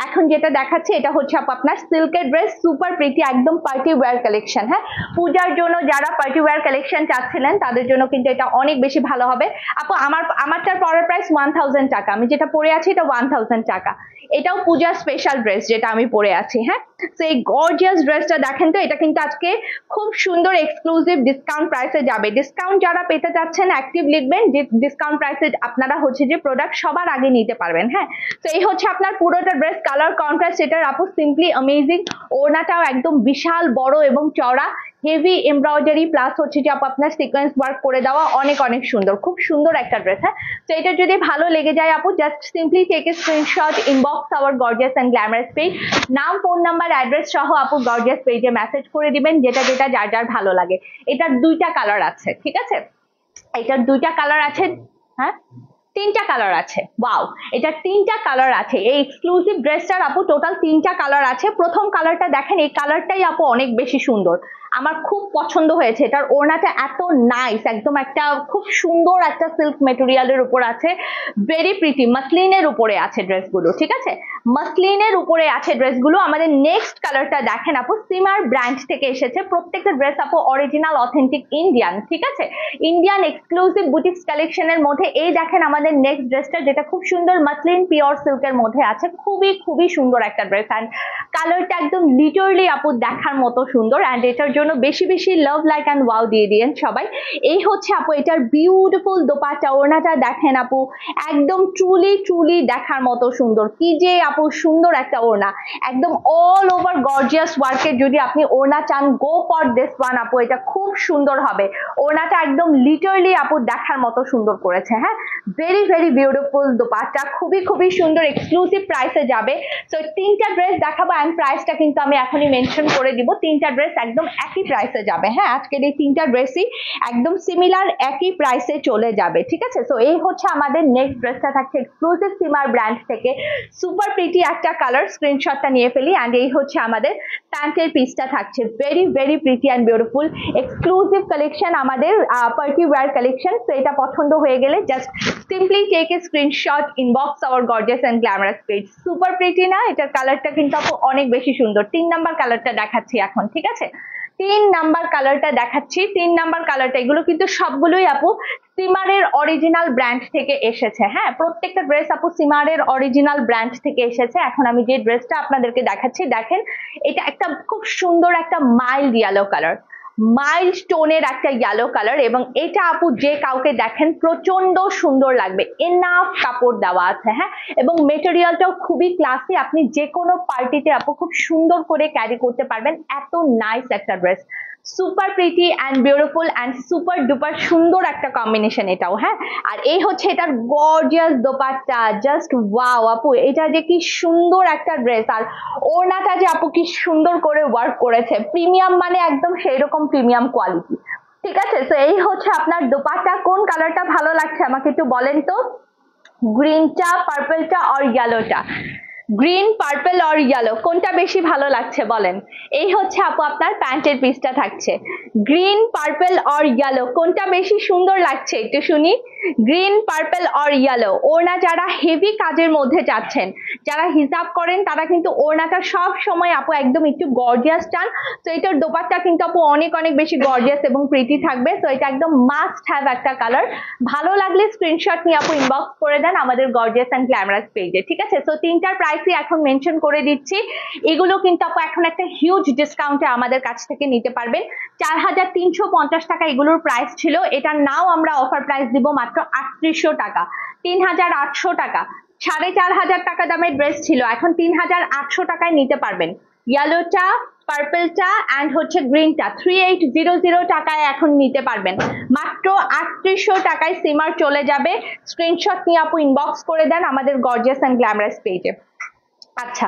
এখন যেটা দেখাচ্ছে এটা হচ্ছে আপনার সিল্কের ড্রেস, সুপার প্রিটি, একদম পার্টি ওয়্যার কালেকশন। হ্যাঁ, পূজার জন্য যারা পার্টি ওয়্যার কালেকশন চাচ্ছিলেন তাদের জন্য কিন্তু এটা অনেক বেশি ভালো হবে আপু। আমারটার পরের প্রাইস 1000 টাকা, আমি যেটা পরে আছি এটা 1000 টাকা। এটাও পূজার স্পেশাল ড্রেস যেটা আমি পরে আছি। হ্যাঁ, তো এই গর্জিয়াস ড্রেসটা দেখেন তো, এটা কিন্তু আজকে খুব সুন্দর এক্সক্লুসিভ ডিসকাউন্ট প্রাইসে যাবে। ডিসকাউন্ট যারা পেতে চাচ্ছেন অ্যাক্টিভ লিখবেন, যে ডিসকাউন্ট প্রাইসে আপনারা হচ্ছে যে প্রোডাক্ট সবার আগে নিতে পারবেন। হ্যাঁ, তো এই হচ্ছে আপনার পুরোটা ড্রেস, কালার কন্ট্রাস্ট এটার আপু সিম্পলি অ্যামেজিং। ওড়নাটাও একদম বিশাল বড় এবং চওড়া, হেভি এমব্রয়ডারি প্লাস হচ্ছে যে আপু আপনার সিকোয়েন্স ওয়ার্ক করে দেওয়া, অনেক অনেক সুন্দর, খুব সুন্দর একটা ড্রেস। হ্যাঁ, তো এটা যদি ভালো লেগে যায় আপু, just simply take a screenshot, inbox our gorgeous and glamorous page, নাম, ফোন নাম্বার, অ্যাড্রেস সহ আপু গর্জিয়াস পেজে মেসেজ করে দিবেন, যেটা যেটা যার যার ভালো লাগে। এটার দুইটা কালার আছে, ঠিক আছে, এটার দুইটা কালার আছে। হ্যাঁ, তিনটা কালার আছে। ওয়াও, এটা তিনটা কালার আছে। এই এক্সক্লুসিভ ড্রেসটার আপু টোটাল তিনটা কালার আছে। প্রথম কালারটা দেখেন, এই কালারটাই আপু অনেক বেশি সুন্দর, আমার খুব পছন্দ হয়েছে। এটার ওড়নাটা এত নাইস, একদম একটা খুব সুন্দর একটা সিল্ক মেটেরিয়ালের উপর আছে, ভেরি প্রিটি, মাসলিনের উপরে আছে ড্রেসগুলো, ঠিক আছে, মাসলিনের উপরে আছে ড্রেসগুলো। আমাদের নেক্সট কালারটা দেখেন আপু, সিমার ব্র্যান্ড থেকে এসেছে। প্রত্যেকটা ড্রেস আপু অরিজিনাল অথেন্টিক ইন্ডিয়ান, ঠিক আছে, ইন্ডিয়ান এক্সক্লুসিভ বুটিক্স কালেকশনের মধ্যে এই দেখেন আমাদের নেক্সট ড্রেসটা, যেটা খুব সুন্দর মাসলিন পিওর সিল্কের মধ্যে আছে, খুবই খুবই সুন্দর একটা ড্রেস। অ্যান্ড কালারটা একদম লিটারলি আপু দেখার মতো সুন্দর। অ্যান্ড এটার জন্য বেশি বেশি লাভ, লাইক অ্যান্ড ওয়াও দিয়ে দিয়েন সবাই। এই হচ্ছে আপু এটার বিউটিফুল দোপাট্টা, ওড়নাটা দেখেন আপু, একদম ট্রুলি ট্রুলি দেখার মতো সুন্দর। কি যে আপু সুন্দর একটা ওড়না, একদম অল ওভার গর্জিয়াস ওয়ার্কের যদি আপনি ওড়না চান, গো ফর দিস ওয়ান আপু, এটা খুব সুন্দর হবে। ওড়নাটা একদম লিটারলি আপু দেখার মতো সুন্দর করেছে। হ্যাঁ, ভেরি ভেরি বিউটিফুল দোপাট্টা, খুবই খুবই সুন্দর, এক্সক্লুসিভ প্রাইসে যাবে। সো তিনটা ড্রেস দেখাবো, অ্যান্ড প্রাইসটা কিন্তু আমি এখনই মেনশন করে দিব। তিনটা ড্রেস একদম একই প্রাইসে যাবে। হ্যাঁ, আজকের এই তিনটা ড্রেসই একদম সিমিলার একই প্রাইসে চলে যাবে, ঠিক আছে। সো এই হচ্ছে আমাদের নেক্সট ড্রেসটা, থাকছে এক্সক্লুসিভ সিমার ব্র্যান্ড থেকে, সুপার প্রিটি একটা কালার, স্ক্রিনশটটা নিয়ে ফেলি। অ্যান্ড এই হচ্ছে আমাদের প্যান্টের পিসটা, থাকছে very very pretty and beautiful exclusive collection, আমাদের পার্টি ওয়্যার কালেকশন। তো এটা পছন্দ হয়ে গেলে just simply take a screenshot, inbox our gorgeous and glamorous page. Super pretty না, এটার কালারটা কিন্তু আপু অনেক বেশি সুন্দর। 3 নাম্বার কালারটা দেখাচ্ছি এখন, ঠিক আছে, 3 নাম্বার কালারটা দেখাচ্ছি। 3 নাম্বার কালারটা, এগুলো কিন্তু সবগুলোই আপু সিমারের অরিজিনাল ব্র্যান্ড থেকে এসেছে। হ্যাঁ, প্রত্যেকটা ড্রেস আপু সিমারের অরিজিনাল ব্র্যান্ড থেকে এসেছে। এখন আমি যে ড্রেসটা আপনাদেরকে দেখাচ্ছি, দেখেন এটা একটা খুব সুন্দর একটা মাইল্ড ইয়েলো কালার, মাইল্ড টোনের একটা ইয়েলো কালার, এবং এটা আপু যে কাউকে দেখেন প্রচন্ড সুন্দর লাগবে। এনাফ কাপড় দেওয়া আছে। হ্যাঁ, এবং মেটেরিয়ালটাও খুবই ক্লাসি, আপনি যে কোনো পার্টিতে আপু খুব সুন্দর করে ক্যারি করতে পারবেন, এত নাইস একটা dress. Super pretty and beautiful and super duper সুন্দর একটা কম্বিনেশন এটাও। হ্যাঁ, আর এই হচ্ছে এটার গর্জিয়াস দোপাট্টা, জাস্ট ওয়াও আপু, এটা যে কি সুন্দর একটা ড্রেস। আর ওড়নাটা যে আপু কি সুন্দর করে ওয়ার্ক করেছে, প্রিমিয়াম মানে একদম সেই রকম প্রিমিয়াম কোয়ালিটি, ঠিক আছে। তো এই হচ্ছে আপনার দোপাট্টা। কোন কালারটা ভালো লাগছে আমাকে একটু বলেন তো, গ্রিনটা, পার্পলটা আর ইয়েলোটা, গ্রিন, পার্পল আর ইয়েলো, কোনটা বেশি ভালো লাগছে বলেন। এই হচ্ছে আপু আপনার প্যান্টের পিসটা, থাকছে গ্রিন, পার্পল আর ইয়েলো, কোনটা বেশি সুন্দর লাগছে একটু শুনি। গ্রিন, পার্পল আর ইয়েলো। ওড়না যারা হেভি কাজের মধ্যে যাচ্ছেন, যারা হিসাব করেন, তারা কিন্তু ওড়নাটা সব সময় আপু একদম একটু গর্জিয়াস চান। তো এটার দোপাট্টা কিন্তু আপু অনেক অনেক বেশি গর্জিয়াস এবং প্রিটি থাকবে। তো এটা একদম মাস্ট হ্যাভ একটা কালার। ভালো লাগলে স্ক্রিনশট নিয়ে আপু ইনবক্স করে দেন আমাদের গর্জিয়াস এন্ড গ্ল্যামারাস পেজে, ঠিক আছে। তো তিনটার প্রাইসই এখন মেনশন করে দিচ্ছি। এগুলো কিন্তু আপু এখন একটা হিউজ ডিসকাউন্টে আমাদের কাছ থেকে নিতে পারবেন। 4350 টাকা এগুলোর প্রাইস ছিল, এটা নাও আমরা অফার প্রাইস দিব মাত্র 3800 টাকা, 3800 টাকা। 4500 টাকা দামের ড্রেস ছিল, এখন 3800 টাকায় নিতে পারবেন। ইয়েলোটা, পার্পলটা অ্যান্ড হচ্ছে গ্রিনটা 3800 টাকায় এখন নিতে পারবেন। মাত্র 3800 টাকায় সিমার চলে যাবে। স্ক্রিনশট নিয়ে আপু ইনবক্স করে দেন আমাদের গর্জিয়াস এন্ড গ্ল্যামারাস পেজে। আচ্ছা,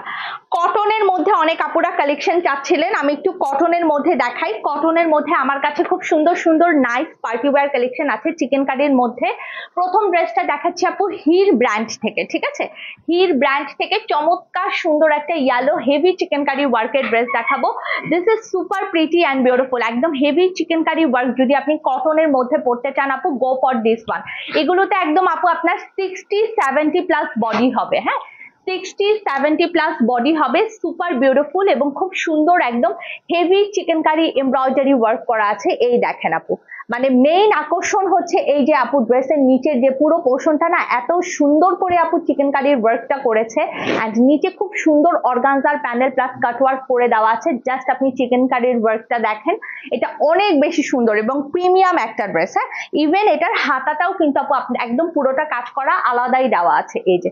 কটনের মধ্যে অনেক আপুরা কালেকশন চাচ্ছিলেন, আমি একটু কটনের মধ্যে দেখাই। কটনের মধ্যে আমার কাছে খুব সুন্দর সুন্দর নাইস পার্টি ওয়্যার কালেকশন আছে চিকেন কারির মধ্যে। প্রথম ড্রেসটা দেখাচ্ছি আপু হির ব্র্যান্ড থেকে, ঠিক আছে, হির ব্র্যান্ড থেকে চমৎকার সুন্দর একটা ইয়েলো হেভি চিকেন কারি ওয়ার্কের ড্রেস দেখাবো। This is super pretty and beautiful, একদম হেভি চিকেন কারি ওয়ার্ক যদি আপনি কটনের মধ্যে পড়তে চান আপু, গো ফর দিস ওয়ান। এগুলোতে একদম আপু আপনার 60-70 প্লাস বডি হবে। হ্যাঁ, 60-70 প্লাস বডি হবে, সুপার বিউটিফুল এবং খুব সুন্দর একদম heavy chikankari embroidery work করা আছে। এই দেখেন আপু, মানে মেইন আকর্ষণ হচ্ছে এই যে আপু ড্রেসের নিচের যে পুরো পোর্শনটা না, এত সুন্দর করে আপু চিকেন কারির ওয়ার্কটা করেছে। এন্ড নিচে খুব সুন্দর অর্গানজার প্যানেল প্লাস কাট ওয়ার্ক করে দেওয়া আছে। জাস্ট আপনি চিকেন কারির ওয়ার্কটা দেখেন, এটা অনেক বেশি সুন্দর এবং প্রিমিয়াম একটা ড্রেস। হ্যাঁ, ইভেন এটার হাতাটাও কিন্তু আপু একদম পুরোটা কাজ করা আলাদাই দেওয়া আছে। এই যে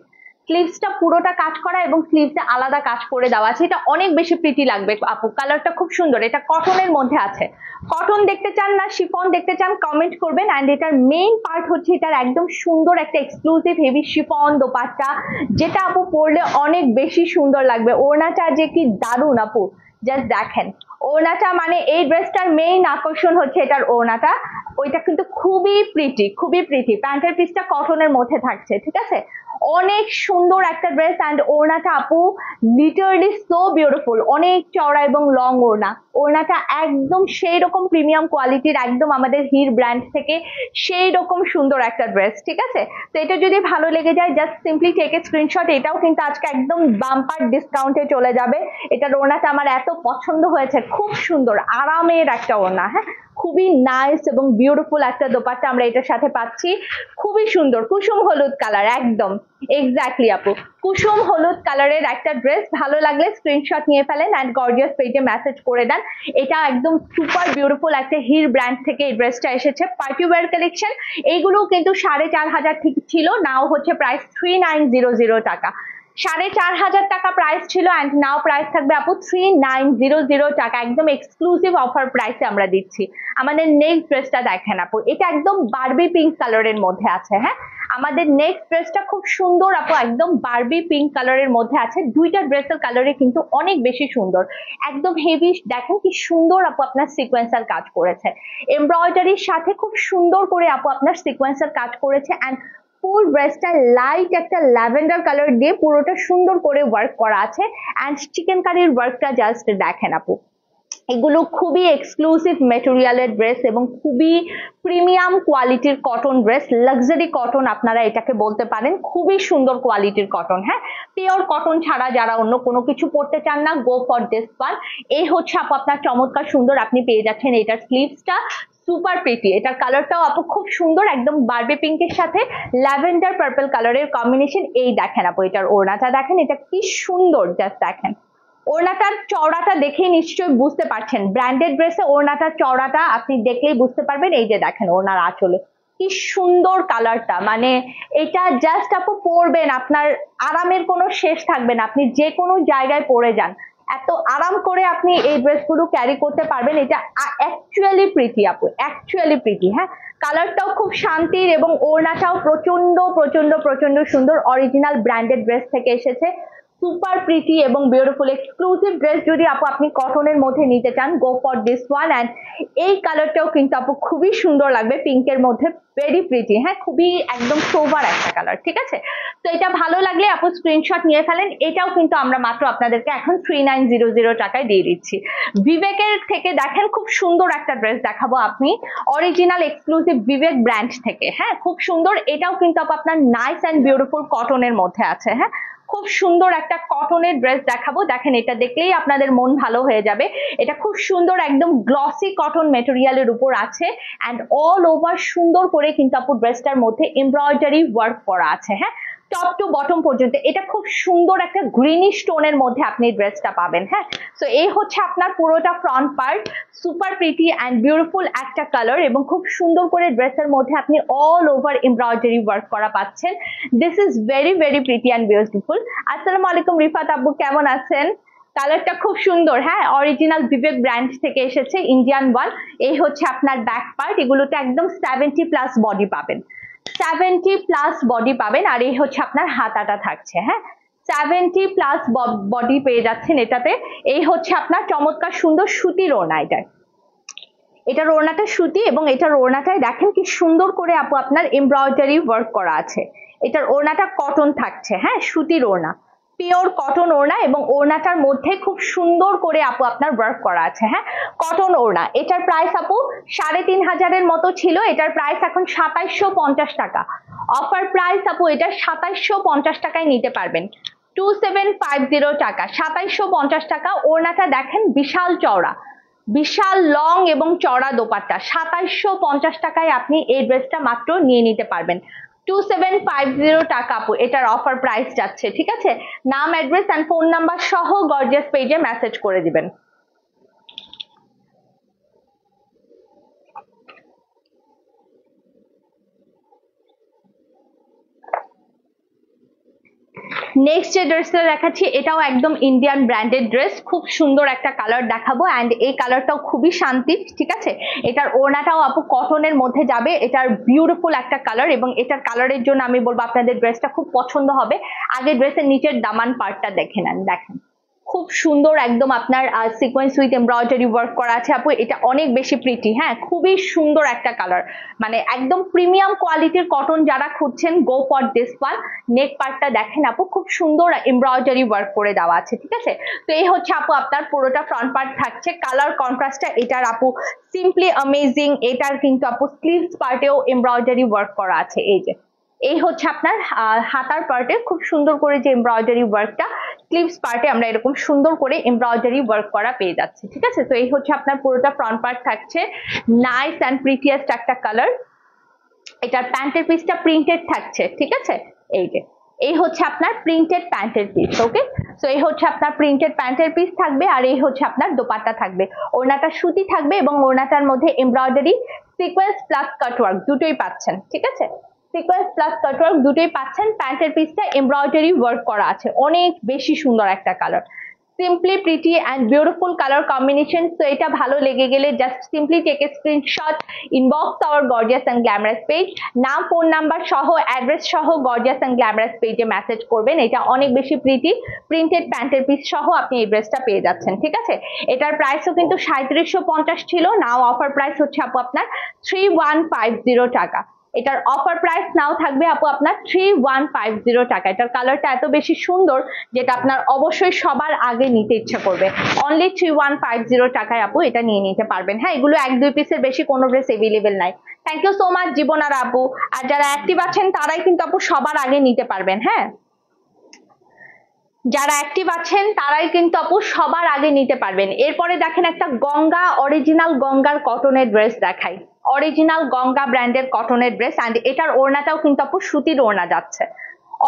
স্লিভসটা পুরোটা কাজ করা এবং স্লিভসে আলাদা কাজ করে দেওয়া আছে। এটা অনেক বেশি প্রিটি লাগবে আপু, কালারটা খুব সুন্দর। এটা কটনের মধ্যে আছে। কটন দেখতে চান না শিফন দেখতে চান কমেন্ট করবেন। অ্যান্ড এটার মেইন পার্ট হচ্ছে এটার একদম সুন্দর একটা এক্সক্লুসিভ হেভি শিফন দোপাট্টা, যেটা আপু পরলে অনেক বেশি সুন্দর লাগবে। ওড়নাটা যে কি দারুণ আপু, জাস্ট দেখেন ওড়নাটা, মানে এই ড্রেসটার মেইন আকর্ষণ হচ্ছে এটার ওড়নাটা। ওইটা কিন্তু খুবই প্রিটি, খুবই প্রিটি। প্যান্টের পিসটা কটনের মধ্যে থাকছে, ঠিক আছে। অনেক সুন্দর একটা ড্রেস। অ্যান্ড ওড়নাটা আপু লিটারালি সো বিউটিফুল, অনেক চওড়া এবং লং ওড়না। ওড়নাটা একদম সেই রকম প্রিমিয়াম কোয়ালিটির, একদম আমাদের হির ব্র্যান্ড থেকে সেই রকম সুন্দর একটা ড্রেস, ঠিক আছে। তো এটা যদি ভালো লেগে যায় just simply take a screenshot. এটাও কিন্তু আজকে একদম বাম্পার ডিসকাউন্টে চলে যাবে। এটার ওড়নাটা আমার এত পছন্দ হয়েছে, খুব সুন্দর আরামের একটা ওড়না। হ্যাঁ, খুবই নাইস এবং বিউটিফুল একটা দোপাট্টা আমরা এটার সাথে পাচ্ছি। খুবই সুন্দর কুসুম হলুদ কালার, একদম এক্স্যাক্টলি আপু কুসুম হলুদ কালারের একটা ড্রেস। ভালো লাগলে স্ক্রিনশট নিয়ে ফেলেন অ্যান্ড গর্জিয়াস পেজে মেসেজ করে দেন। এটা একদম সুপার বিউটিফুল একটা হির ব্র্যান্ড থেকে এই ড্রেসটা এসেছে, পার্টি ওয়্যার কালেকশন। এইগুলো কিন্তু 4,500 ঠিক ছিল, নাও হচ্ছে প্রাইস 3900 টাকা। 4,500 টাকা প্রাইস ছিল অ্যান্ড নাও প্রাইস থাকবে আপু 3900 টাকা। একদম এক্সক্লুসিভ অফার প্রাইসে আমরা দিচ্ছি। আমাদের নেক্সট ড্রেসটা দেখেন আপু, এটা একদম বারবি পিঙ্ক কালারের মধ্যে আছে। হ্যাঁ, আমাদের নেক্সট ড্রেসটা খুব সুন্দর আপু, একদম বারবি পিঙ্ক কালারের মধ্যে আছে। দুইটা ড্রেসের কালারে কিন্তু অনেক বেশি সুন্দর, একদম হেভি। দেখেন কি সুন্দর আপু আপনার সিকোয়েন্সার কাজ করেছে, এমব্রয়ডারির সাথে খুব সুন্দর করে আপু আপনার সিকোয়েন্সার কাজ করেছে। অ্যান্ড ফুল ড্রেসটা লাইট একটা ল্যাভেন্ডার কালার দিয়ে পুরোটা সুন্দর করে ওয়ার্ক করা আছে। অ্যান্ড চিকেন কারির ওয়ার্কটা জাস্ট দেখেন আপু, এগুলো খুবই এক্সক্লুসিভ মেটেরিয়ালের ড্রেস এবং খুবই প্রিমিয়াম কোয়ালিটির কটন ড্রেস, লাক্সারি কটন আপনারা এটাকে বলতে পারেন। খুবই সুন্দর কোয়ালিটির কটন। হ্যাঁ, পিওর কটন ছাড়া যারা অন্য কোনো কিছু পড়তে চান না, গো ফর দিস ওয়ান। এই হচ্ছে আপু আপনার চমৎকার সুন্দর, আপনি পেয়ে যাচ্ছেন এটার স্লিভসটা সুপার প্রিটি। এটার কালারটাও আপু খুব সুন্দর, একদম বারবি পিঙ্কের সাথে ল্যাভেন্ডার পার্পল কালারের কম্বিনেশন। এই দেখেন আপু এটার ওড়নাটা দেখেন, এটা কি সুন্দর, জাস্ট দেখেন। ওড়নাটার চওড়াটা দেখে নিশ্চয়ই বুঝতে পারছেন, ব্র্যান্ডেড ড্রেসে ওড়নাটার চওড়াটা আপনি দেখলেই বুঝতে পারবেন। এই যে দেখেন ওড়নার আঁচলে কি সুন্দর কালারটা, মানে এটা জাস্ট আপু পরবেন আপনার আরামের কোনো শেষ থাকবে না। আপনি যে কোনো জায়গায় পরে যান, এত আরাম করে আপনি এই ড্রেসগুলো ক্যারি করতে পারবেন। এটা অ্যাকচুয়ালি প্রিটি আপু, অ্যাকচুয়ালি প্রিটি। হ্যাঁ, কালারটাও খুব শান্তির এবং ওড়নাটাও প্রচন্ড প্রচন্ড প্রচন্ড সুন্দর। অরিজিনাল ব্র্যান্ডেড ড্রেস থেকে এসেছে, সুপার প্রিটি এবং বিউটিফুল এক্সক্লুসিভ ড্রেস। যদি আপু আপনি কটনের মধ্যে নিতে চান, go for this one. And এই কালারটাও কিন্তু আপু খুবই সুন্দর লাগবে, পিঙ্কের মধ্যে, ভেরি প্রিটি। হ্যাঁ, খুবই একদম সোভার একটা কালার, ঠিক আছে। তো এটা ভালো লাগলে আপু স্ক্রিনশট নিয়ে ফেলেন। এটাও কিন্তু আমরা মাত্র আপনাদেরকে এখন 3900 টাকায় দিয়ে দিচ্ছি। বিবেকের থেকে দেখেন খুব সুন্দর একটা ড্রেস দেখাবো আপনি, অরিজিনাল এক্সক্লুসিভ বিবেক ব্র্যান্ড থেকে। হ্যাঁ, খুব সুন্দর। এটাও কিন্তু আপু আপনার নাইস অ্যান্ড বিউটিফুল কটনের মধ্যে আছে। হ্যাঁ, খুব সুন্দর একটা কটনের ড্রেস দেখাবো, দেখেন এটা দেখলেই আপনাদের মন ভালো হয়ে যাবে। এটা খুব সুন্দর একদম গ্লসি কটন মেটেরিয়ালের উপর আছে। অ্যান্ড অল ওভার সুন্দর করে কিন্তু আপু ড্রেসটার মধ্যে এমব্রয়ডারি ওয়ার্ক করা আছে। হ্যাঁ, টপ টু বটম পর্যন্ত। এটা খুব সুন্দর একটা গ্রিনিশ টোনের মধ্যে আপনি ড্রেসটা পাবেন। হ্যাঁ, তো এই হচ্ছে আপনার পুরোটা front part, super pretty and beautiful একটা কালার এবং খুব সুন্দর করে ড্রেসের মধ্যে আপনি অল ওভার এমব্রয়ডারি ওয়ার্ক করা পাচ্ছেন। This is very very pretty and beautiful. আসসালামু আলাইকুম রিফাত আব্বু, কেমন আছেন? কালারটা খুব সুন্দর। হ্যাঁ, অরিজিনাল বিবেক ব্র্যান্ড থেকে এসেছে, ইন্ডিয়ান ওয়ান। এই হচ্ছে আপনার ব্যাক পার্ট, এগুলোতে একদম 70+ বডি পাবেন, 70+ বডি পাবেন। আর এই হচ্ছে আপনার হাতাটা থাকছে। হ্যাঁ, 70+ বডি পেয়ে যাচ্ছেন এটাতে। এই হচ্ছে আপনার চমৎকার সুন্দর সুতির ওড়না। এটার ওড়নাটা সুতি এবং এটার ওড়নাটায় দেখেন কি সুন্দর করে আপু আপনার এমব্রয়ডারি ওয়ার্ক করা আছে। এটার ওড়নাটা কটন থাকছে। হ্যাঁ, সুতির ওড়না, পিওর কটন ওড়না এবং ওড়নাটার মধ্যে খুব সুন্দর করে আপু আপনার ওয়ার্ক করা আছে। হ্যাঁ, কটন ওড়না। এটার প্রাইস আপু 3500 মতো ছিল, এটার প্রাইস এখন 2750 টাকা। অফার প্রাইস আপু এটা 2750 টাকায় নিতে পারবেন, 2750 টাকা, 2750 টাকা। ওড়নাটা দেখেন বিশাল চওড়া, বিশাল লং এবং চড়া দোপাট্টা। 2750 টাকায় আপনি এই ড্রেসটা মাত্র নিয়ে নিতে পারবেন, 2750 টাকা আপু এটার অফার প্রাইস যাচ্ছে। ঠিক আছে, নাম, অ্যাড্রেস এন্ড ফোন নাম্বার সহ গর্জিয়াস পেজে মেসেজ করে দিবেন। নেক্সট যে ড্রেসটা দেখাচ্ছি এটাও একদম ইন্ডিয়ান ব্র্যান্ডেড ড্রেস, খুব সুন্দর একটা কালার দেখাবো অ্যান্ড এই কালারটাও খুবই শান্তি, ঠিক আছে। এটার ওড়নাটাও আপু কটনের মধ্যে যাবে, এটার বিউটিফুল একটা কালার এবং এটার কালারের জন্য আমি বলবো আপনাদের ড্রেসটা খুব পছন্দ হবে। আগে ড্রেসের নিচের দামান পার্টটা দেখে নেন, দেখেন খুব সুন্দর একদম আপনার সিকোয়েন্স উইথ এমব্রয়ডারি ওয়ার্ক করা আছে আপু, এটা অনেক বেশি প্রিটি, হ্যাঁ খুবই সুন্দর একটা কালার, মানে একদম প্রিমিয়াম কোয়ালিটির কটন যারা খুঁজছেন গো ফর দিস ওয়ান। নেক পার্টটা দেখেন আপু খুব সুন্দর এমব্রয়ডারি ওয়ার্ক করে দেওয়া আছে, ঠিক আছে। তো এই হচ্ছে আপু আপনার পুরোটা ফ্রন্ট পার্ট থাকছে, কালার কন্ট্রাস্টটা এটার আপু সিম্পলি অ্যামেজিং। এটার কিন্তু আপু স্লিভস পার্টেও এমব্রয়ডারি ওয়ার্ক করা আছে, এই যে এই হচ্ছে আপনার হাতার পার্টে খুব সুন্দর করে যে এমব্রয়ডারি ওয়ার্কটা, স্লিভস পার্টে আমরা এরকম সুন্দর করে এমব্রয়ডারি ওয়ার্ক করা পেয়ে যাচ্ছি, ঠিক আছে। তো এই হচ্ছে আপনার পুরোটা ফ্রন্ট পার্ট থাকছে, নাইস অ্যান্ড প্রিটিয়েস্ট একটা কালার। এটার প্যান্টের পিসটা প্রিন্টেড থাকছে, ঠিক আছে। এই যে এই হচ্ছে আপনার প্রিন্টেড প্যান্টের পিস, ওকে। তো এই হচ্ছে আপনার প্রিন্টেড প্যান্টের পিস থাকবে আর এই হচ্ছে আপনার দোপাট্টা থাকবে, ওড়নাটা সুতি থাকবে এবং ওড়নাটার মধ্যে এমব্রয়ডারি সিকোয়েন্স প্লাস কাটওয়ার্ক দুটোই পাচ্ছেন, ঠিক আছে। সিকোয়েন্স প্লাস কাটওয়ার্ক দুটোই পাচ্ছেন, প্যান্টের পিসটা এমব্রয়ডারি ওয়ার্ক করা আছে, অনেক বেশি সুন্দর একটা colour, simply pretty and beautiful colour combination. তো এটা ভালো লেগে গেলে just simply take a screenshot, inbox our gorgeous and glamorous page, নাম ফোন নাম্বার সহ অ্যাড্রেস সহ গর্জিয়াস অ্যান্ড গ্ল্যামারাস পেজে মেসেজ করবেন। এটা অনেক বেশি প্রিটি, প্রিন্টেড প্যান্টের পিস সহ আপনি এই ড্রেসটা পেয়ে যাচ্ছেন, ঠিক আছে। এটার প্রাইসও কিন্তু 3750 ছিল, নাও অফার প্রাইস হচ্ছে আপু আপনার 3150 টাকা। এটার অফার প্রাইস নাও থাকবে আপু আপনার 3150 টাকা। এটার কালারটা এত বেশি সুন্দর যেটা আপনার অবশ্যই সবার আগে নিতে ইচ্ছা করবে। অনলি 3150 টাকায় আপু এটা নিয়ে নিতে পারবেন। হ্যাঁ, এগুলো 1-2 পিসের বেশি কোনো ড্রেস এভেলেবেল নাই। থ্যাংক ইউ সো মাচ জীবন আর আপু। আর যারা অ্যাক্টিভ আছেন তারাই কিন্তু আপু সবার আগে নিতে পারবেন। হ্যাঁ, যারা অ্যাক্টিভ আছেন তারাই কিন্তু আপু সবার আগে নিতে পারবেন। এরপরে দেখেন একটা গঙ্গা, অরিজিনাল গঙ্গার কটনের ড্রেস দেখাই, অরিজিনাল গঙ্গা ব্র্যান্ডের কটনের ড্রেস অ্যান্ড এটার ওড়নাটাও কিন্তু আপু সুতির ওড়না যাচ্ছে,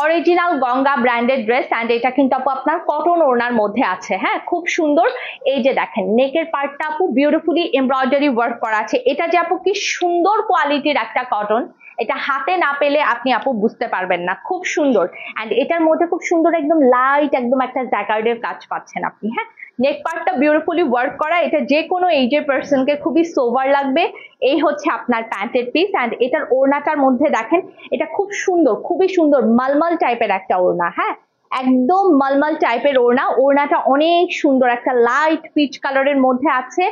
original Ganga branded dress and এটা কিন্তু আপু আপনার কটন ওড়নার মধ্যে আছে। হ্যাঁ, খুব সুন্দর। এই যে দেখেন নেকের পার্টটা আপু বিউটিফুলি এমব্রয়ডারি ওয়ার্ক করা আছে, এটা যে আপু কি সুন্দর কোয়ালিটির একটা কটন, এটা হাতে না পেলে আপনি আপু বুঝতে পারবেন না, খুব সুন্দর। অ্যান্ড এটার মধ্যে খুব সুন্দর একদম লাইট একদম একটা জ্যাকার্ডের কাজ পাচ্ছেন আপনি। হ্যাঁ, নেক পার্টটা বিউটিফুলি ওয়ার্ক করা, এটা যে কোনো এইজের পার্সনকে খুবই সোভার লাগবে। এই হচ্ছে আপনার প্যান্টের পিস অ্যান্ড এটার ওড়নাটার মধ্যে দেখেন এটা খুব সুন্দর, খুবই সুন্দর মালমাল টাইপের একটা ওড়না। হ্যাঁ, একদম মালমাল টাইপের ওড়না, ওড়নাটা অনেক সুন্দর একটা লাইট পিচ কালারের মধ্যে আছে,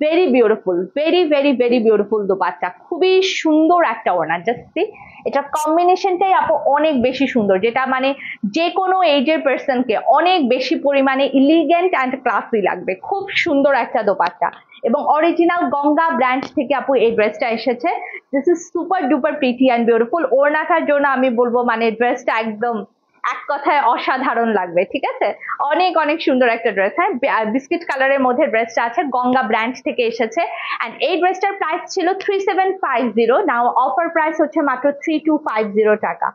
very beautiful, very very very beautiful dupatta, খুবই সুন্দর একটা ওড়না। জাস্ট সি, এটা কম্বিনেশনটাই আপু অনেক বেশি সুন্দর, যেটা মানে যে কোনো এজের পার্সনকে অনেক বেশি পরিমাণে ইলিগেন্ট অ্যান্ড ক্লাসি লাগবে। খুব সুন্দর একটা দোপাট্টা এবং অরিজিনাল গঙ্গা ব্র্যান্ড থেকে আপু এই ড্রেসটা এসেছে। This is super duper pretty and beautiful. ওড়নাটার জন্য আমি বলবো মানে ড্রেসটা একদম এক কথায় অসাধারণ লাগবে, ঠিক আছে। অনেক অনেক সুন্দর একটা ড্রেস। হ্যাঁ, বিস্কিট কালারের মধ্যে ড্রেসটা আছে, গঙ্গা ব্র্যান্ড থেকে এসেছে এন্ড এই ড্রেসটার প্রাইস ছিল 3750, নাও অফার প্রাইস হচ্ছে মাত্র 3250 টাকা,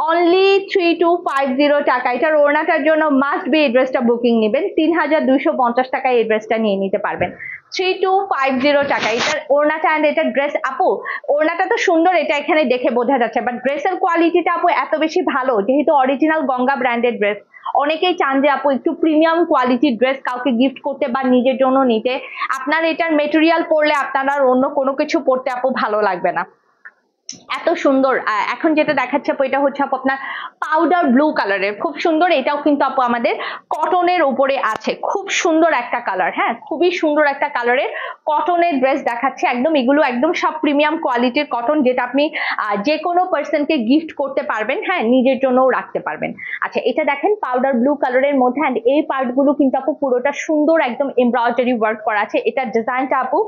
অনলি 3250 টাকা। এটার ওড়নাটার জন্য মাস্ট বি এই ড্রেসটা বুকিং নেবেন, 3250 টাকায় এই ড্রেসটা নিয়ে নিতে পারবেন। 3250 টাকা এটার ওড়নাটা অ্যান্ড এটার ড্রেস। আপু ওড়নাটা তো সুন্দর, এটা এখানে দেখে বোঝা যাচ্ছে, বাট ড্রেসের কোয়ালিটিটা আপু এত বেশি ভালো, যেহেতু অরিজিনাল গঙ্গা ব্র্যান্ডের ড্রেস, অনেকেই চান যে আপু একটু প্রিমিয়াম কোয়ালিটির ড্রেস কাউকে গিফট করতে বা নিজের জন্য নিতে। আপনার এটার মেটেরিয়াল পরলে আপনার আর অন্য কোনো কিছু পরতে আপু ভালো লাগবে না, এত সুন্দর। এখন যেটা দেখাচ্ছে আপু এটা হচ্ছে আপু আপনার পাউডার ব্লু কালারের, খুব সুন্দর। এটাও কিন্তু আপু আমাদের কটনের উপরে আছে, খুব সুন্দর একটা কালার। হ্যাঁ, খুবই সুন্দর একটা কালারের কটনের ড্রেস দেখাচ্ছে একদম। এগুলো একদম সব প্রিমিয়াম কোয়ালিটির কটন, যেটা আপনি যে কোনো পার্সনকে গিফট করতে পারবেন, হ্যাঁ নিজের জন্যও রাখতে পারবেন। আচ্ছা, এটা দেখেন পাউডার ব্লু কালারের মধ্যে অ্যান্ড এই পার্টগুলো কিন্তু আপু পুরোটা সুন্দর একদম এমব্রয়ডারি ওয়ার্ক করা আছে। এটার ডিজাইনটা আপু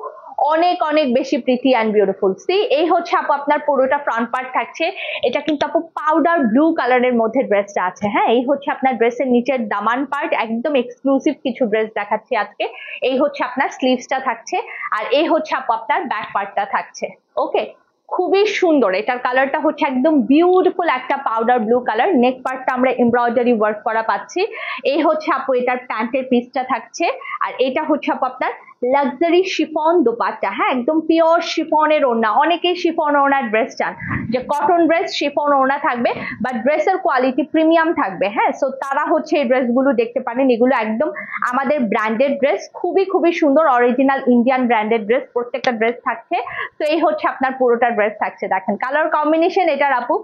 অনেক অনেক বেশি প্রিটি অ্যান্ড বিউটিফুল। সি, এই হচ্ছে আপু আপনার পুরোটা ফ্রন্ট পার্ট থাকছে। এটা কিন্তু আপু পাউডার ব্লু কালারের মধ্যে ড্রেসটা আছে। হ্যাঁ, এই হচ্ছে আপনার ড্রেসের নিচের দামান পার্ট, একদম এক্সক্লুসিভ কিছু ড্রেস দেখাচ্ছি আজকে। এই হচ্ছে আপনার স্লিভসটা থাকছে আর এই হচ্ছে আপু আপনার ব্যাক পার্টটা থাকছে। ওকে, খুবই সুন্দর। এটার কালারটা হচ্ছে একদম বিউটিফুল একটা পাউডার ব্লু কালার। নেক পার্টটা আমরা এমব্রয়ডারি ওয়ার্ক করা পাচ্ছি। এই হচ্ছে আপু এটার প্যান্টের পিসটা থাকছে আর এটা হচ্ছে আপু আপনার লাক্সারি শিফন দোপাট্টা, হ্যাঁ একদম পিওর শিফনের ওড়না। অনেকেই শিফন ওড়নার ড্রেস চান, যে কটন ড্রেস শিফন ওড়না থাকবে বা ড্রেসের কোয়ালিটি প্রিমিয়াম থাকবে, হ্যাঁ সো তারা হচ্ছে এই ড্রেসগুলো দেখতে পারেন। এগুলো একদম আমাদের ব্র্যান্ডেড ড্রেস, খুবই খুবই সুন্দর, অরিজিনাল ইন্ডিয়ান ব্র্যান্ডেড ড্রেস, প্রত্যেকটা ড্রেস থাকছে। তো এই হচ্ছে আপনার পুরোটা ড্রেস থাকছে। দেখেন কালার কম্বিনেশন এটার আপু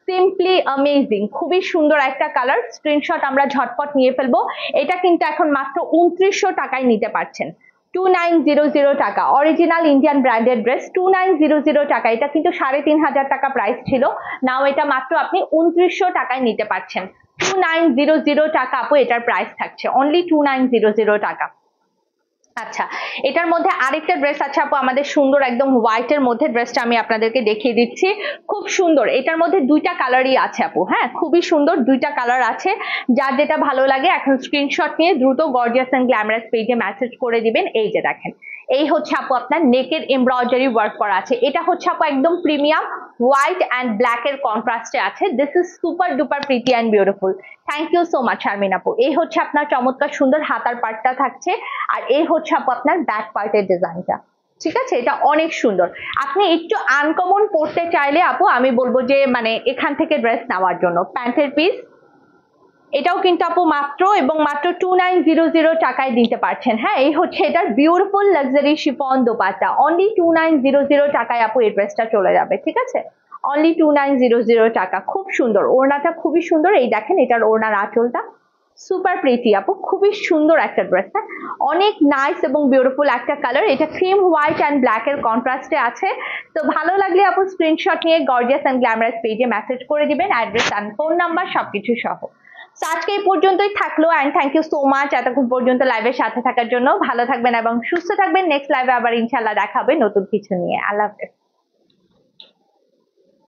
সিম্পলি অ্যামেজিং, খুবই সুন্দর একটা কালার। স্ক্রিনশট আমরা ঝটপট নিয়ে ফেলবো। এটা কিন্তু এখন মাত্র 2900 টাকায় নিতে পারছেন, 2900 টাকা, অরিজিনাল ইন্ডিয়ান ব্র্যান্ডেড ড্রেস 2900 টাকা। এটা কিন্তু 3500 টাকা প্রাইস ছিল, নাও এটা মাত্র আপনি 2900 টাকায় নিতে পারছেন। 2900 টাকা আপু এটার প্রাইস থাকছে, অনলি 2900 টাকা। আচ্ছা, এটার মধ্যে আরেকটা ড্রেস আছে আপু আমাদের সুন্দর, একদম হোয়াইট এর মধ্যে ড্রেসটা আমি আপনাদেরকে দেখিয়ে দিচ্ছি, খুব সুন্দর। এটার মধ্যে দুইটা কালারই আছে আপু, হ্যাঁ খুবই সুন্দর, দুইটা কালার আছে। যার যেটা ভালো লাগে এখন স্ক্রিনশট নিয়ে দ্রুত গর্জিয়াস এন্ড গ্ল্যামারাস পেজে মেসেজ করে দিবেন। এই যে দেখেন, এই হচ্ছে আপু আপনার নেকের এমব্রয়ডারি ওয়ার্ক করা আছে। এটা হচ্ছে আপু একদম প্রিমিয়াম হোয়াইট অ্যান্ড ব্ল্যাক এর কন্ট্রাস্টে আছে। This is super duper pretty and beautiful. Thank you so much Sharmin আপু। এই হচ্ছে আপনার চমৎকার সুন্দর হাতার পার্টটা থাকছে, আর এই হচ্ছে আপু আপনার ব্যাক পার্টের ডিজাইনটা। ঠিক আছে, এটা অনেক সুন্দর। আপনি একটু আনকমন পড়তে চাইলে আপু আমি বলবো যে মানে এখান থেকে ড্রেস নেওয়ার জন্য। প্যান্টের পিস এটাও কিন্তু আপু মাত্র এবং মাত্র 2900 টাকায় দিতে পারছেন। হ্যাঁ এই হচ্ছে এটার beautiful luxury chiffon dupatta, only 2900 টাকায় আপু এই ড্রেসটা চলে যাবে। ঠিক আছে, অনলি 2900 টাকা। খুব সুন্দর, ওড়নাটা খুবই সুন্দর। এই দেখেন এটার ওড়নার আঁচলটা সুপার প্রিটি আপু, খুবই সুন্দর একটা ড্রেস। হ্যাঁ অনেক নাইস এবং বিউটিফুল একটা কালার। এটা ক্রিম হোয়াইট অ্যান্ড ব্ল্যাক এর কন্ট্রাস্টে আছে। তো ভালো লাগলে আপু স্ক্রিনশট নিয়ে গর্জিয়াস অ্যান্ড গ্ল্যামারাস পেজে মেসেজ করে দিবেন, অ্যাড্রেস অ্যান্ড ফোন নাম্বার সবকিছু সহ। তো আজকে এই পর্যন্তই থাকলো, and thank you so much এতক্ষণ পর্যন্ত লাইভের সাথে থাকার জন্য। ভালো থাকবেন এবং সুস্থ থাকবেন। নেক্সট লাইভে আবার ইনশাল্লাহ দেখা হবে নতুন কিছু নিয়ে। আল্লাহ হাফেজ।